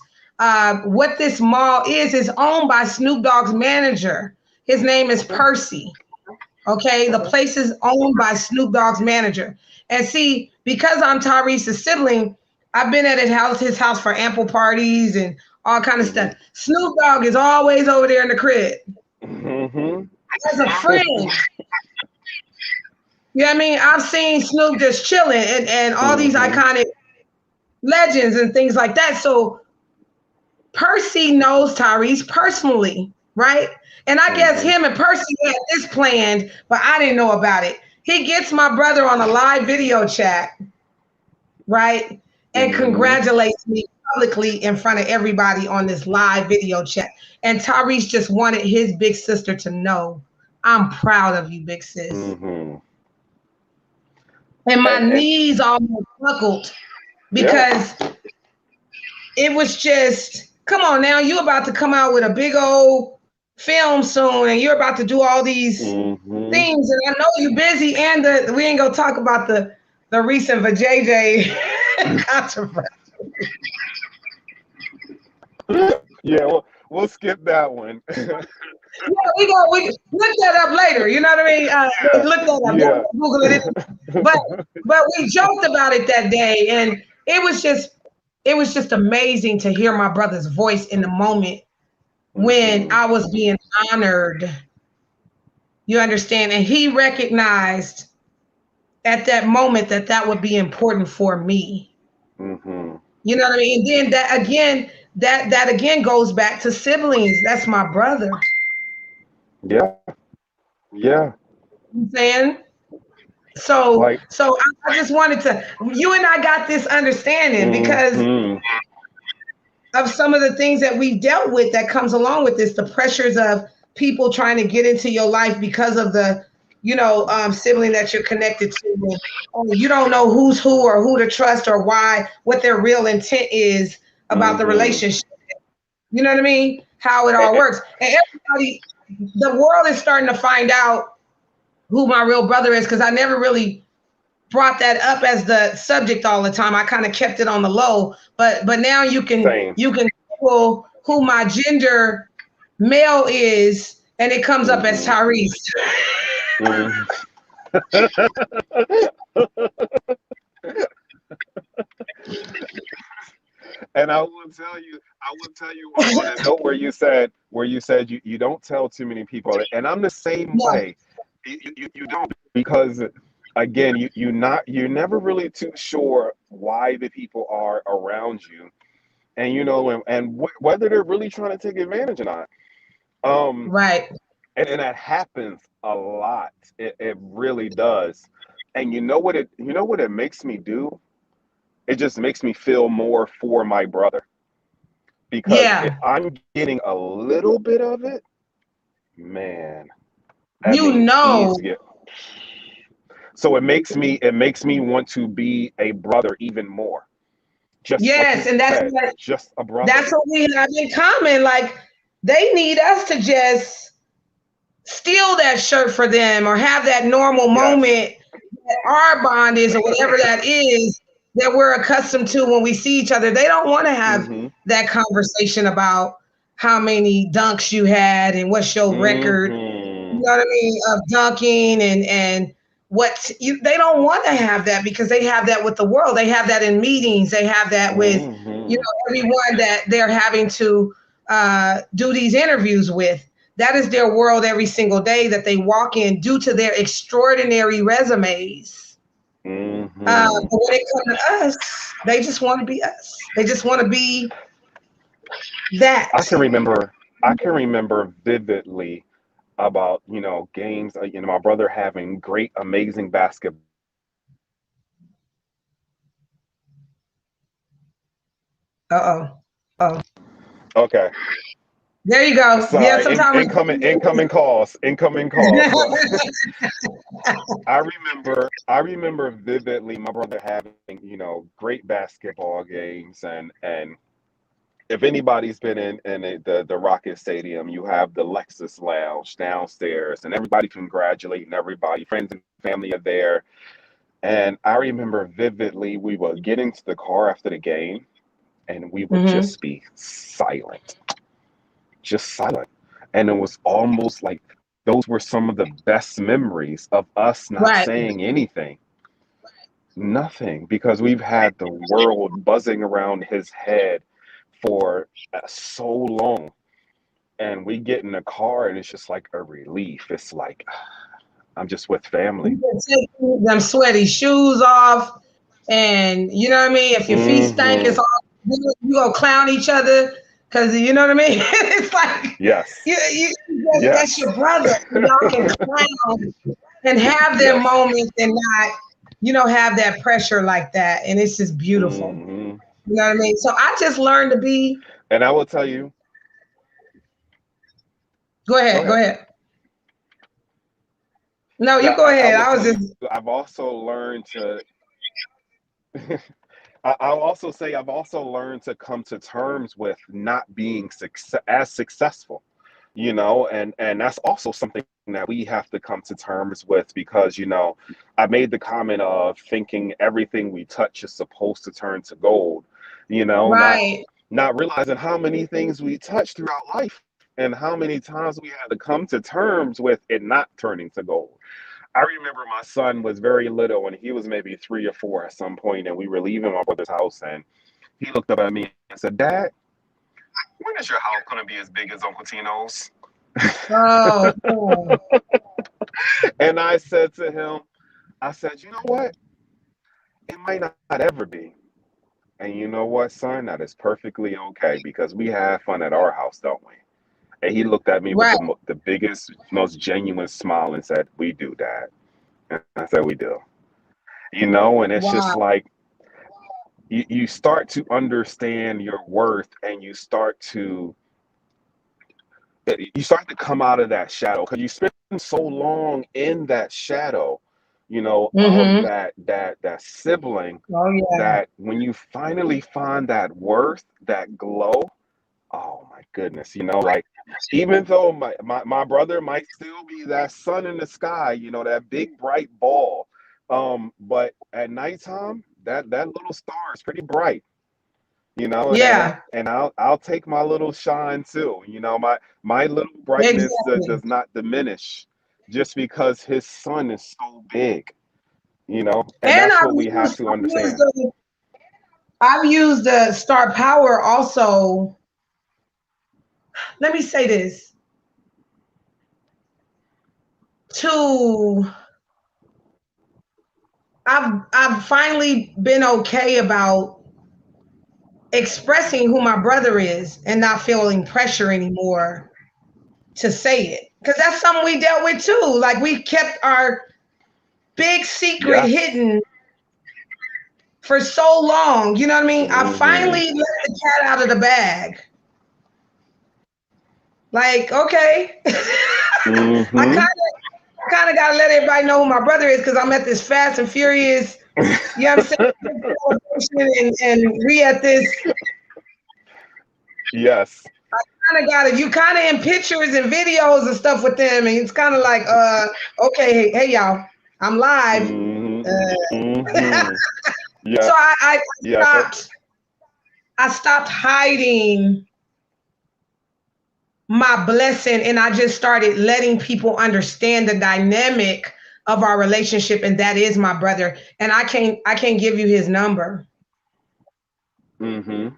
What this mall is owned by Snoop Dogg's manager. His name is Okay. Percy. Okay, the Okay. place is owned by Snoop Dogg's manager. And see, because I'm Tyrese's sibling, I've been at his house for ample parties and all kind of Hmm. stuff. Snoop Dogg is always over there in the crib Hmm. as a friend. You know what I mean? I've seen Snoop just chilling and all these Hmm. iconic legends and things like that. So Percy knows Tyrese personally, right? And I guess Hmm. him and Percy had this planned, but I didn't know about it. He gets my brother on a live video chat, right? And Hmm. congratulates me publicly in front of everybody on this live video chat. And Tyrese just wanted his big sister to know, I'm proud of you, big sis. Hmm. And my And knees almost buckled yeah. because it was just, come on now, you about to come out with a big old film soon, and you're about to do all these Mm-hmm. things, and I know you're busy. And we ain't gonna talk about the recent JJ controversy. Yeah, we'll skip that one. Yeah, we look that up later. You know what I mean? Look that up. Yeah. Google it. But we joked about it that day, and it was just amazing to hear my brother's voice in the moment when Mm-hmm. I was being honored. You understand? And he recognized at that moment that that would be important for me. Mm-hmm. You know what I mean? And then that again goes back to siblings. That's my brother. Yeah. Yeah. You know what I'm saying? So Like. I just wanted to, you and I got this understanding because Mm-hmm. of some of the things that we've dealt with that comes along with this, the pressures of people trying to get into your life because of the, sibling that you're connected to. And you don't know who's who or who to trust or why, what their real intent is about the Mm-hmm. relationship. You know what I mean? How it all works. And everybody, the world is starting to find out who my real brother is because I never really brought that up as the subject all the time. I kind of kept it on the low, but now Same. you can Google who my gender male is, and it comes up as Mm-hmm. Tyrese. Mm-hmm. And I will tell you on a note where you said you don't tell too many people, and I'm the same No, way. You don't, because again, you're never really too sure why the people are around you, and whether they're really trying to take advantage or not. Um, right. and that happens a lot. It really does. And you know what it makes me do? It just makes me feel more for my brother, because if Yeah. I'm getting a little bit of it, man, that You means know. he's get. So it makes me want to be a brother even more. Just like you Yes, and said, just a brother. that's what we have in common. Like they need us to just steal that shirt for them or have that normal Yes. moment that our bond is or whatever that is that we're accustomed to when we see each other. They don't want to have Mm-hmm. that conversation about how many dunks you had and what's your record, you Mm-hmm. know what I mean, of dunking and they don't want to have that because they have that with the world. They have that in meetings. They have that with, Mm-hmm. everyone that they're having to do these interviews with. That is their world every single day that they walk in due to their extraordinary resumes. Mm-hmm. But when it comes to us, they just want to be us. They just want to be that. I can remember. I can remember vividly about games. My brother having great, amazing basketball games, and Uh oh. okay. There you go. Yeah, Sorry, sometimes. incoming calls. So I remember vividly my brother having great basketball games, and if anybody's been in the Rocket Stadium, you have the Lexus Lounge downstairs, and everybody congratulating everybody. Friends and family are there, and I remember vividly we would get into the car after the game, and we would Mhm. just be silent, just silent, and it was almost like those were some of the best memories of us not Right. saying anything, nothing, because we've had the world buzzing around his head for so long, and we get in the car and it's just like a relief. It's like I'm just with family. You can take them sweaty shoes off, and you know what I mean. If your feet stink, it's Hmm. all you go clown each other because you know what I mean. It's like Yes. that's Yes. your brother. Y'all can clown and have their Yes. moments and not have that pressure like that, and it's just beautiful. Hmm. You know what I mean. So I just learned to be. And I will tell you, Go go ahead. Go ahead. ahead. No, you Now, go I ahead. will I was tell you, just. I've also learned to. I'll also say I've also learned to come to terms with not being as successful. and that's also something that we have to come to terms with, because I made the comment of thinking everything we touch is supposed to turn to gold, not Right. realizing how many things we touch throughout life and how many times we had to come to terms with it not turning to gold. I remember my son was very little, and he was maybe 3 or 4 at some point, and we were leaving my brother's house, and he looked up at me and said, "Dad, when is your house going to be as big as Uncle Tino's?" Oh, oh, And I said to him, I said, "You know what? It might not ever be. And you know what, son? That is perfectly okay, because we have fun at our house, don't we?" And he looked at me with right. the biggest, most genuine smile and said, "We do, Dad." And I said, "We do." And it's Wow. just like you start to understand your worth, and you start to come out of that shadow, because you spend so long in that shadow, of Mm-hmm. that sibling, Oh yeah. that when you finally find that worth, that glow, oh my goodness, like, even though my brother might still be that sun in the sky, that big bright ball, but at nighttime, that little star is pretty bright, and Yeah. I'll take my little shine too. My little brightness Exactly. does not diminish just because his sun is so big, and And that's what we have to understand. I've used the star power also. Let me say this to I've finally been okay about expressing who my brother is and not feeling pressure anymore to say it. Because that's something we dealt with too. Like we kept our big secret Yes. hidden for so long. You know what I mean? I Hmm. finally let the cat out of the bag. Like, okay. I Hmm. kind of got to let everybody know who my brother is because I'm at this Fast and Furious, you know what I'm saying, celebration, and we at this Yes. kind of got it. You kind of in pictures and videos and stuff with them, and it's kind of like, okay, hey y'all, I'm live. Hmm. Uh, Hmm. so Yes. Yes. I stopped hiding my blessing, and I just started letting people understand the dynamic of our relationship, and that is my brother. And I can't give you his number. Hmm.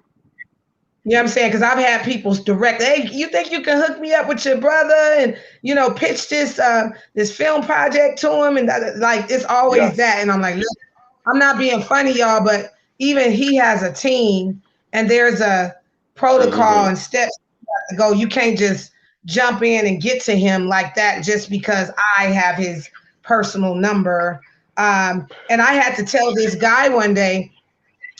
You know what I'm saying? Because I've had people's direct, hey, you think you can hook me up with your brother and pitch this film project to him, and like it's always Yes. that. And I'm like, look, I'm not being funny, y'all, but even he has a team, and there's a protocol Hmm. and steps you have to go. You can't just jump in and get to him like that just because I have his personal number. And I had to tell this guy one day,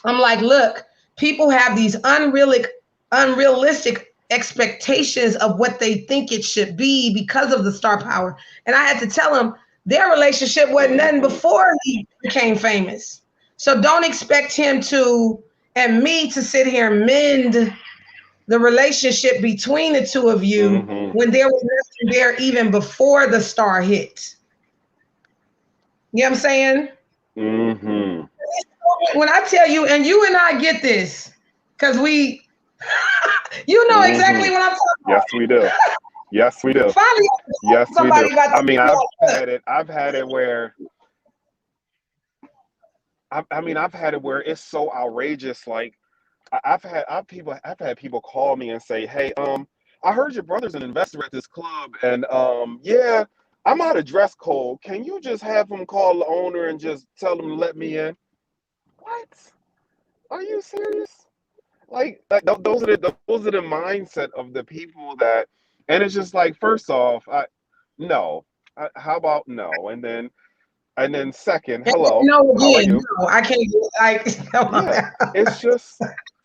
I'm like, look, people have these unrealistic expectations of what they think it should be because of the star power. And I had to tell them their relationship wasn't nothing Hmm. before he became famous. So don't expect him to and me to sit here and mend the relationship between the two of you Hmm. when there was nothing there even before the star hit. You know what I'm saying? Hmm. When I tell you, and you and I get this, because you know Hmm. exactly what I'm talking about. Yes, we do. Yes, we do. Finally, Yes, we do. somebody about I to mean, be I've like, had it. I've had it where it's so outrageous. Like, I've had people call me and say, "Hey, I heard your brother's an investor at this club, and yeah, I'm out of dress code. Can you just have him call the owner and just tell him to let me in?" What? Are you serious? Like those are the mindset of the people that, and it's just like, first off, no. How about no? And then second, and hello, no, how are again, you? no, I can't do like, come on Yeah, now.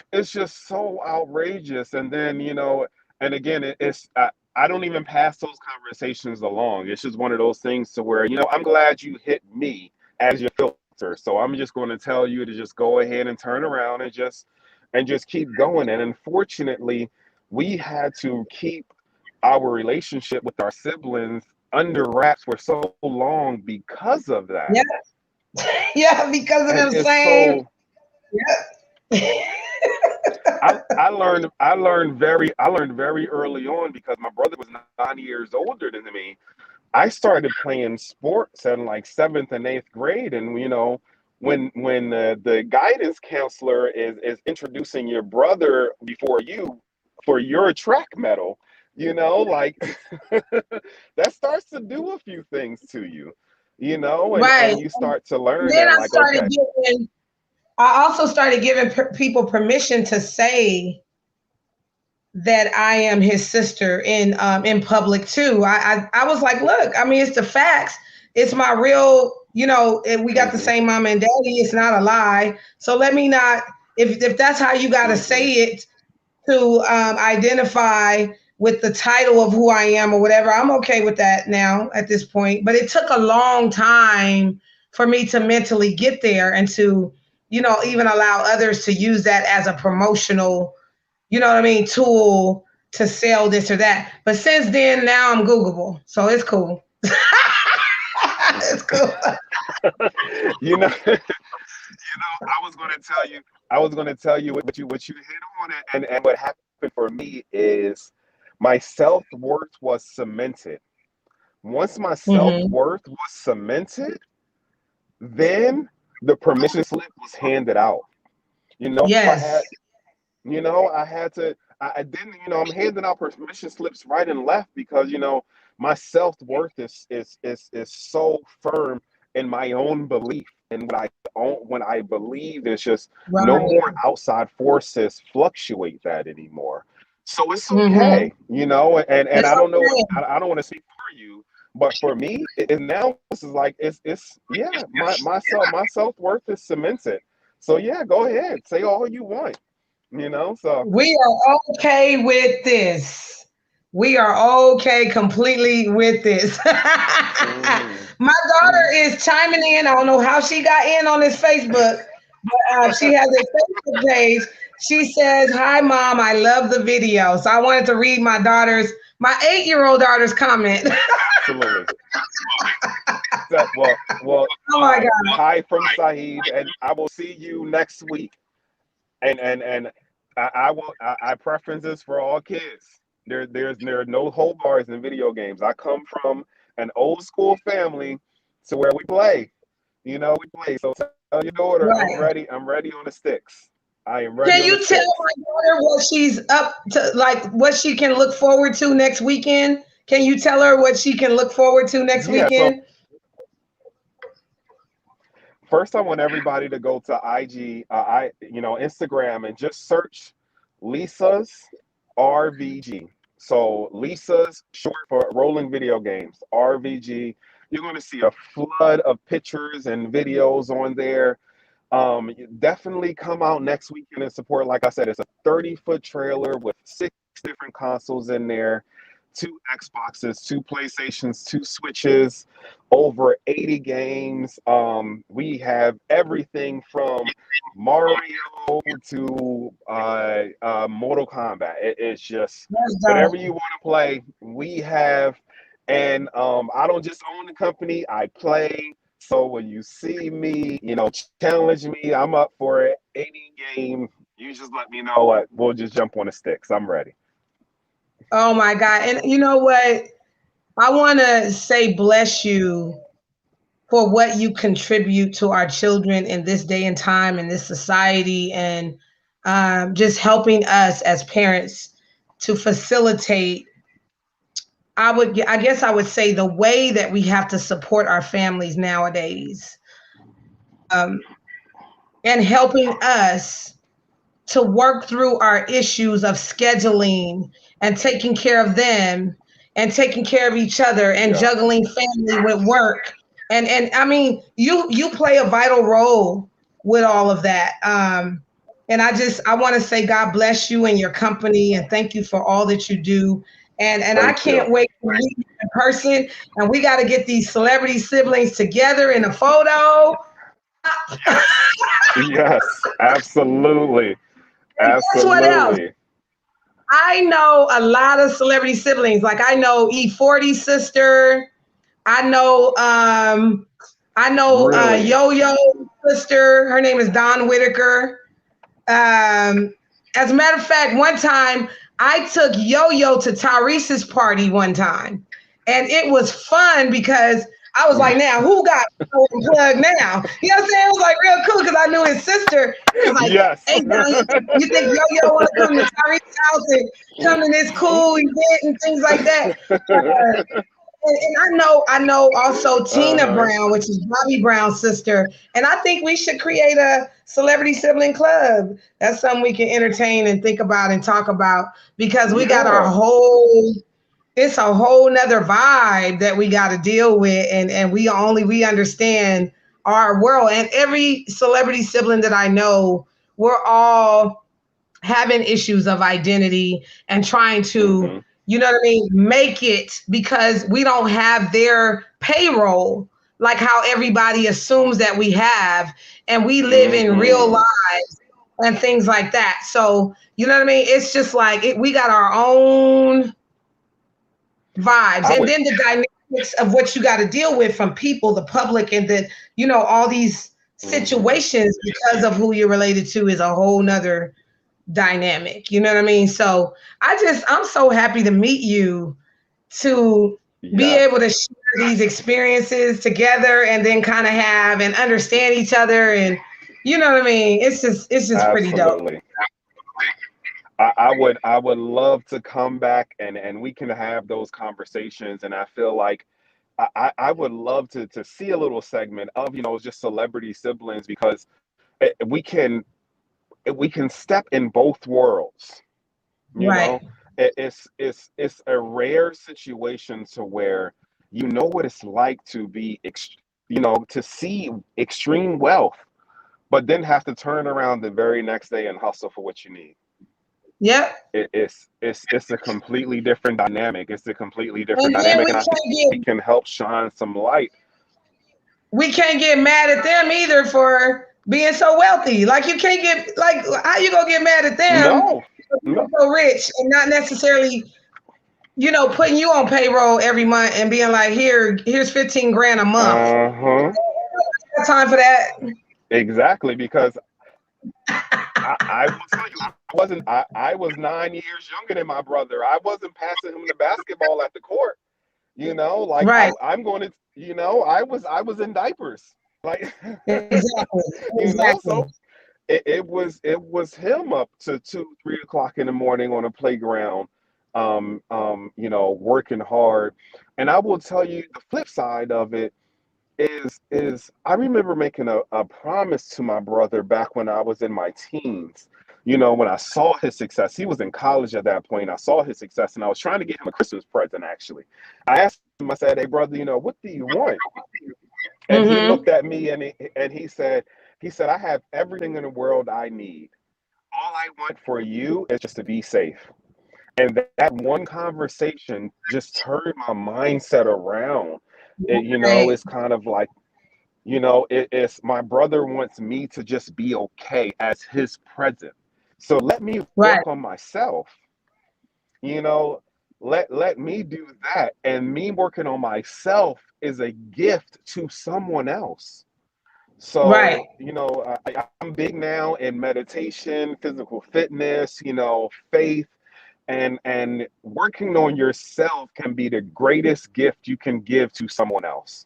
it's just so outrageous. And then, and again, I don't even pass those conversations along. It's just one of those things to where, I'm glad you hit me as your filter. So I'm just going to tell you to just go ahead and turn around and just keep going. And unfortunately, we had to keep our relationship with our siblings under wraps for so long because of that. Yeah, yeah, because of And them it's same. so Yeah. I learned very early on because my brother was 9 years older than me. I started playing sports in like seventh and eighth grade, and when the guidance counselor is introducing your brother before you for your track medal, like that starts to do a few things to you, Right. and you start to learn Then that, like, okay, I also started giving people permission to say that I am his sister in public too. I was like, look, I mean, it's the facts. It's my real, and we got the hmm same mama and daddy. It's not a lie. So let me not. If that's how you got to hmm say it to identify with the title of who I am or whatever, I'm okay with that now at this point. But it took a long time for me to mentally get there and to, even allow others to use that as a promotional, tool to sell this or that. But since then, now I'm Googleable, so it's cool. It's cool. you know I was going to tell you, what you hit on, and what happened for me is my self-worth was cemented. Once my Hmm. self-worth was cemented, then the permission slip was handed out. I had, Yes. I had to, I didn't, I'm handing out permission slips right and left because, my self-worth is so firm in my own belief. And when I believe, there's just no Right. more outside forces fluctuate that anymore. So it's Hmm. okay, and It's I don't know, okay. I don't want to speak for you, but for me, now this is like, it's yeah, my self-worth is cemented. So yeah, go ahead, say all you want, so. We are okay with this. We are okay completely with this. Mhm. My daughter Mhm. is chiming in. I don't know how she got in on this Facebook, but she has a Facebook page. She says, "Hi, mom. I love the video." So I wanted to read my 8-year-old daughter's comment. Absolutely. Well, Oh my hi, God. hi from Saeed, and I will see you next week. And I preferences for all kids. There are no hold bars in video games. I come from an old school family to where we play. We play. So tell your daughter I'm Right. ready. I'm ready on the sticks. I am ready Can on the you tell sticks. my daughter what she's up to, like what she can look forward to next weekend? Can you tell her what she can look forward to next Yeah. So weekend? first, I want everybody to go to IG, Instagram, and just search Lisa's RVG. So Lisa's short for rolling video games, RVG. You're going to see a flood of pictures and videos on there. Definitely come out next weekend and support. Like I said, it's a 30-foot trailer with 6 different consoles in there, 2 Xboxes, 2 PlayStations, 2 Switches, over 80 games. We have everything from Mario to Mortal Kombat. It's just That's whatever dope. you want to play, we have. And I don't just own the company, I play. So when you see me, challenge me, I'm up for it. Any game, you just let me know. We'll just jump on the sticks. I'm ready. Oh my God. And you know what? I want to say bless you for what you contribute to our children in this day and time in this society, and just helping us as parents to facilitate. I guess I would say the way that we have to support our families nowadays, um, and helping us to work through our issues of scheduling and taking care of them and taking care of each other and Yeah. juggling family with work. And I mean, you play a vital role with all of that. And I want to say God bless you and your company and thank you for all that you do. And I Thank you. can't wait to meet you in person. And we got to get these celebrity siblings together in a photo. Yes. Yes. Absolutely. And guess what else? Absolutely. I know a lot of celebrity siblings. Like I know E40's sister. I know Really? Yo-Yo sister. Her name is Dawn Whitaker. As a matter of fact, one time I took Yo-Yo to Tyrese's party one time, and it was fun because I was like, "Now who got unplugged now?" You know what I'm saying? It was like real cool because I knew his sister. It was like, Yes. "Hey, Don, you think Yo-Yo want to come to Tyrese's house and come to this cool event and things like that?" And I know also Tina Uh-huh. Brown, which is Bobby Brown's sister. And I think we should create a celebrity sibling club. That's something we can entertain and think about and talk about because we got our Yeah, it's a whole nother vibe that we got to deal with. And we understand our world. And every celebrity sibling that I know, we're all having issues of identity and trying to, hmm, you know what I mean, make it because we don't have their payroll like how everybody assumes that we have. And we live in real hmm. lives and things like that. So, you know what I mean? It's just like we got our own vibes. I And would. then the dynamics of what you got to deal with from people, the public, and the, all these Hmm. situations because of who you're related to is a whole nother dynamic. You know what I mean? So I'm so happy to meet you, to be Yes, able to share these experiences together and then kind of have and understand each other. And you know what I mean? It's just pretty dope. absolutely. I would love to come back and we can have those conversations. And I feel like I would love to see a little segment of, just celebrity siblings, because we can step in both worlds. You Right. know, it's a rare situation to where you know what it's like to be to see extreme wealth, but then have to turn around the very next day and hustle for what you need. Yep. It's a completely different dynamic. It's a completely And different then dynamic, and I think we can help shine some light. we can't get mad at them either for being so wealthy. Like you can't get like how you gonna get mad at them No, for being no. so rich and not necessarily, putting you on payroll every month and being like, here's 15 grand a month. Uh-huh. Got time for that. Exactly, because I will tell you, I was 9 years younger than my brother. I wasn't passing him the basketball at the court. Like Right. I'm going to, I was in diapers. Like, Exactly. Exactly. so it was him up to 2, 3 o'clock in the morning on a playground, working hard. And I will tell you the flip side of it is I remember making a promise to my brother back when I was in my teens. When I saw his success, he was in college at that point. I saw his success and I was trying to get him a Christmas present, actually. I asked him, I said, "Hey, brother, what do you want?" And he Mm-hmm. looked at me and he said, "I have everything in the world I need. All I want for you is just to be safe." And that one conversation just turned my mindset around. Right. It's kind of like, it's my brother wants me to just be okay as his present. So let me Right. work on myself. You know, let me do that. And me working on myself is a gift to someone else. Right. So, I'm big now in meditation, physical fitness, faith, and working on yourself can be the greatest gift you can give to someone else.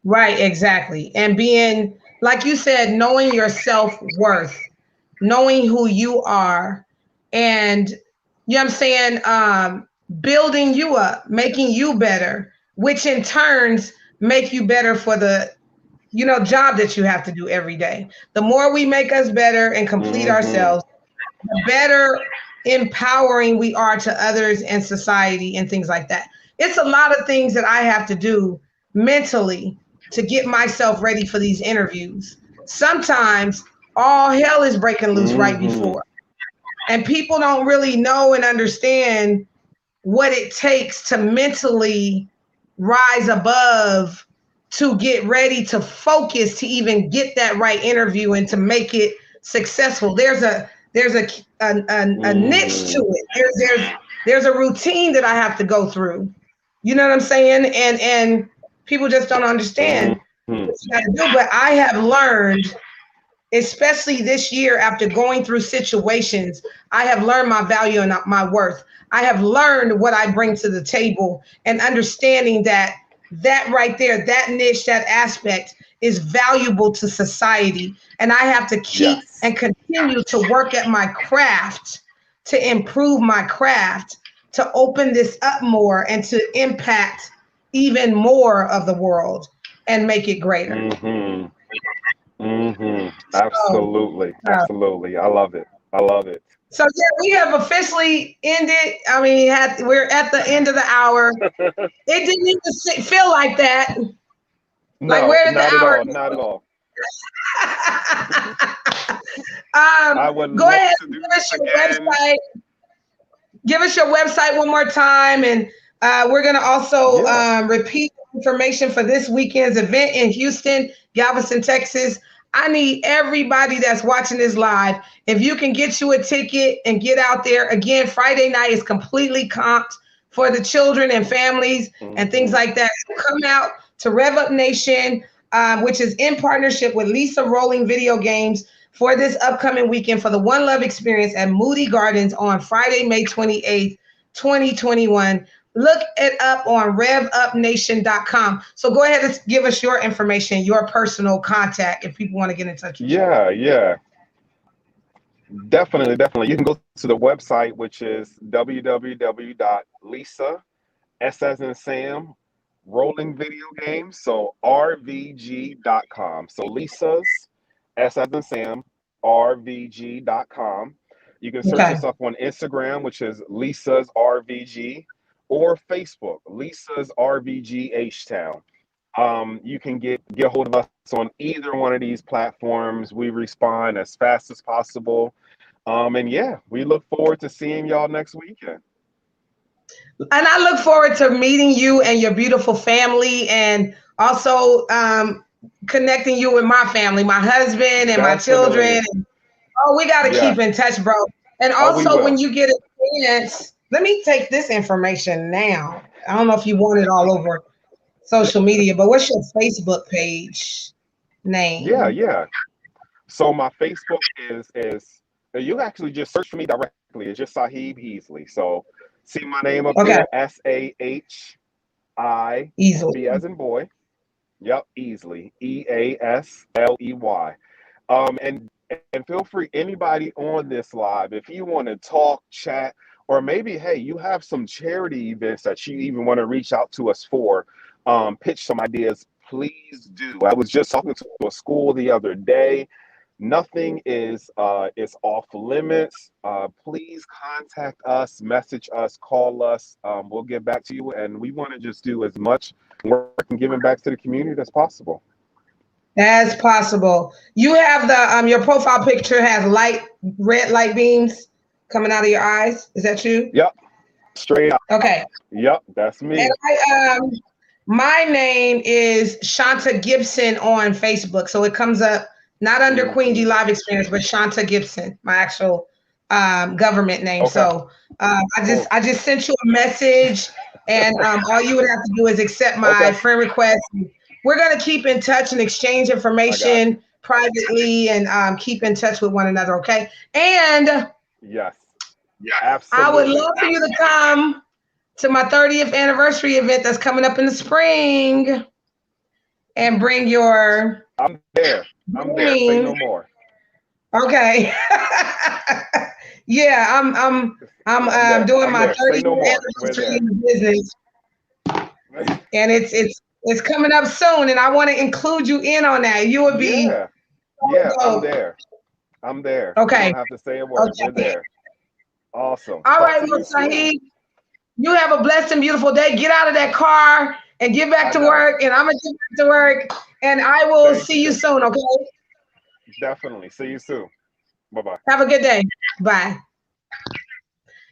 Right. Exactly. And being, like you said, knowing your self worth, knowing who you are, and you know what I'm saying, building you up, making you better, which in turns make you better for the job that you have to do every day. The more we make us better and complete Hmm. ourselves, the better empowering we are to others and society and things like that. It's a lot of things that I have to do mentally to get myself ready for these interviews. Sometimes all hell is breaking loose right Hmm. before, and people don't really know and understand what it takes to mentally rise above, to get ready, to focus, to even get that right interview and to make it successful. there's a niche to it. There's a routine that I have to go through. You know what I'm saying? And people just don't understand what you got to do. But I have learned, especially this year after going through situations, I have learned my value and my worth. I have learned what I bring to the table and understanding that right there, that niche, that aspect is valuable to society. And I have to keep and continue to work at my craft, to improve my craft, to open this up more and to impact even more of the world and make it greater. Absolutely. Absolutely. I love it. I love it. So yeah, we have officially ended. I mean, we're at the end of the hour. It didn't even feel like that. Like, No, where did the not at hour all. Not at all. I would go love ahead to and do give us this your again. website. Give us your website one more time, and we're going to also repeat information for this weekend's event in Houston, Galveston, Texas. I need everybody that's watching this live, if you can get you a ticket and get out there. Again, Friday night is completely comped for the children and families and things like that. So come out to Rev Up Nation, which is in partnership with Lisa Rolling Video Games, for this upcoming weekend for the One Love Experience at Moody Gardens on Friday, May 28th, 2021. Look it up on revupnation.com. So go ahead and give us your information, your personal contact, if people want to get in touch with you. Yeah. Definitely. You can go to the website, which is www.lisa, S as in Sam, Rolling Video Games, so rvg.com. So Lisa's, S as in Sam, rvg.com. You can search us up on Instagram, which is Lisa's RVG, or Facebook, Lisa's RVG H-Town. You can get hold of us on either one of these platforms. We respond as fast as possible. And yeah, we look forward to seeing y'all next weekend. And I look forward to meeting you and your beautiful family, and also connecting you with my family, my husband and my children. Oh, we got to keep in touch, bro. And also, when you get a chance, let me take this information now. I don't know if you want it all over social media, but what's your Facebook page name? Yeah. So my Facebook is you actually just search for me directly. It's just Sahib Easley. So see my name up there, SAHI, B as in boy. Yep, Easley, EASLEY. And feel free, anybody on this live, if you want to talk, chat, or maybe, hey, you have some charity events that you even want to reach out to us for, pitch some ideas, please do. I was just talking to a school the other day. Nothing is off limits. Please contact us, message us, call us. We'll get back to you, and we want to just do as much work and giving back to the community as possible. As possible. You have the your profile picture has red light beams coming out of your eyes. Is that you? Yep. Straight up. Okay. Yep, that's me. And my name is Shanta Gibson on Facebook, so it comes up not under Queen G Live Experience, but Shanta Gibson, my actual government name. So I just sent you a message, and all you would have to do is accept my friend request. We're going to keep in touch and exchange information privately, and keep in touch with one another, okay? And yes, absolutely. I would love for you to come to my 30th anniversary event that's coming up in the spring, and bring your... I'm there. Say no more. Okay. Yeah, I'm doing my 30th anniversary in the business, and it's coming up soon, and I want to include you in on that. You would be I'm there. Okay. You don't have to say a word. We're there. Awesome. All right, Sahib. You have a blessed and beautiful day. Get out of that car and get back to work, and I'm gonna get back to work, and I will see you soon, okay? Definitely. See you soon. Bye-bye. Have a good day. Bye.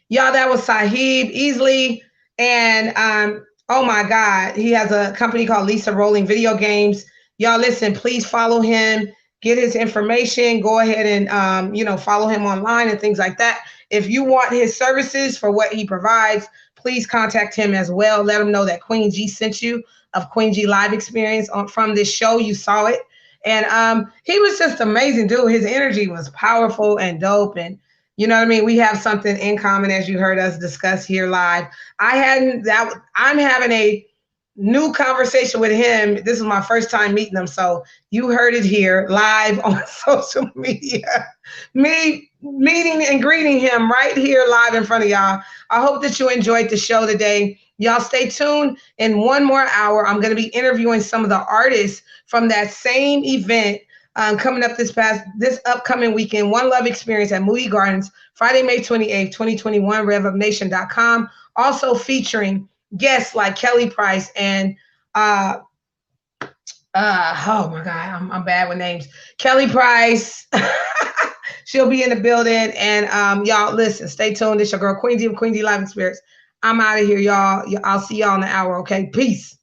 Y'all, that was Sahib Easley, and oh my God, he has a company called Lisa Rolling Video Games. Y'all listen, please follow him. get his information. Go ahead and follow him online and things like that. If you want his services for what he provides, please contact him as well. Let him know that Queen G sent you of Queen G Live Experience from this show. You saw it. And he was just amazing, dude. His energy was powerful and dope. And you know what I mean? We have something in common, as you heard us discuss here live. I'm having a new conversation with him. This is my first time meeting him. So you heard it here live on social media. Me meeting and greeting him right here live in front of y'all. I hope that you enjoyed the show today. Y'all stay tuned. In one more hour, I'm going to be interviewing some of the artists from that same event coming up this upcoming weekend, One Love Experience at Moody Gardens, Friday, May 28th, 2021, RevUpNation.com. Also featuring guests like Kelly Price and oh my God, I'm bad with names. Kelly Price. She'll be in the building. And y'all listen, stay tuned. It's your girl Queen D of Queen D Live Experience. I'm out of here, y'all. I'll see y'all in an hour. Okay, peace.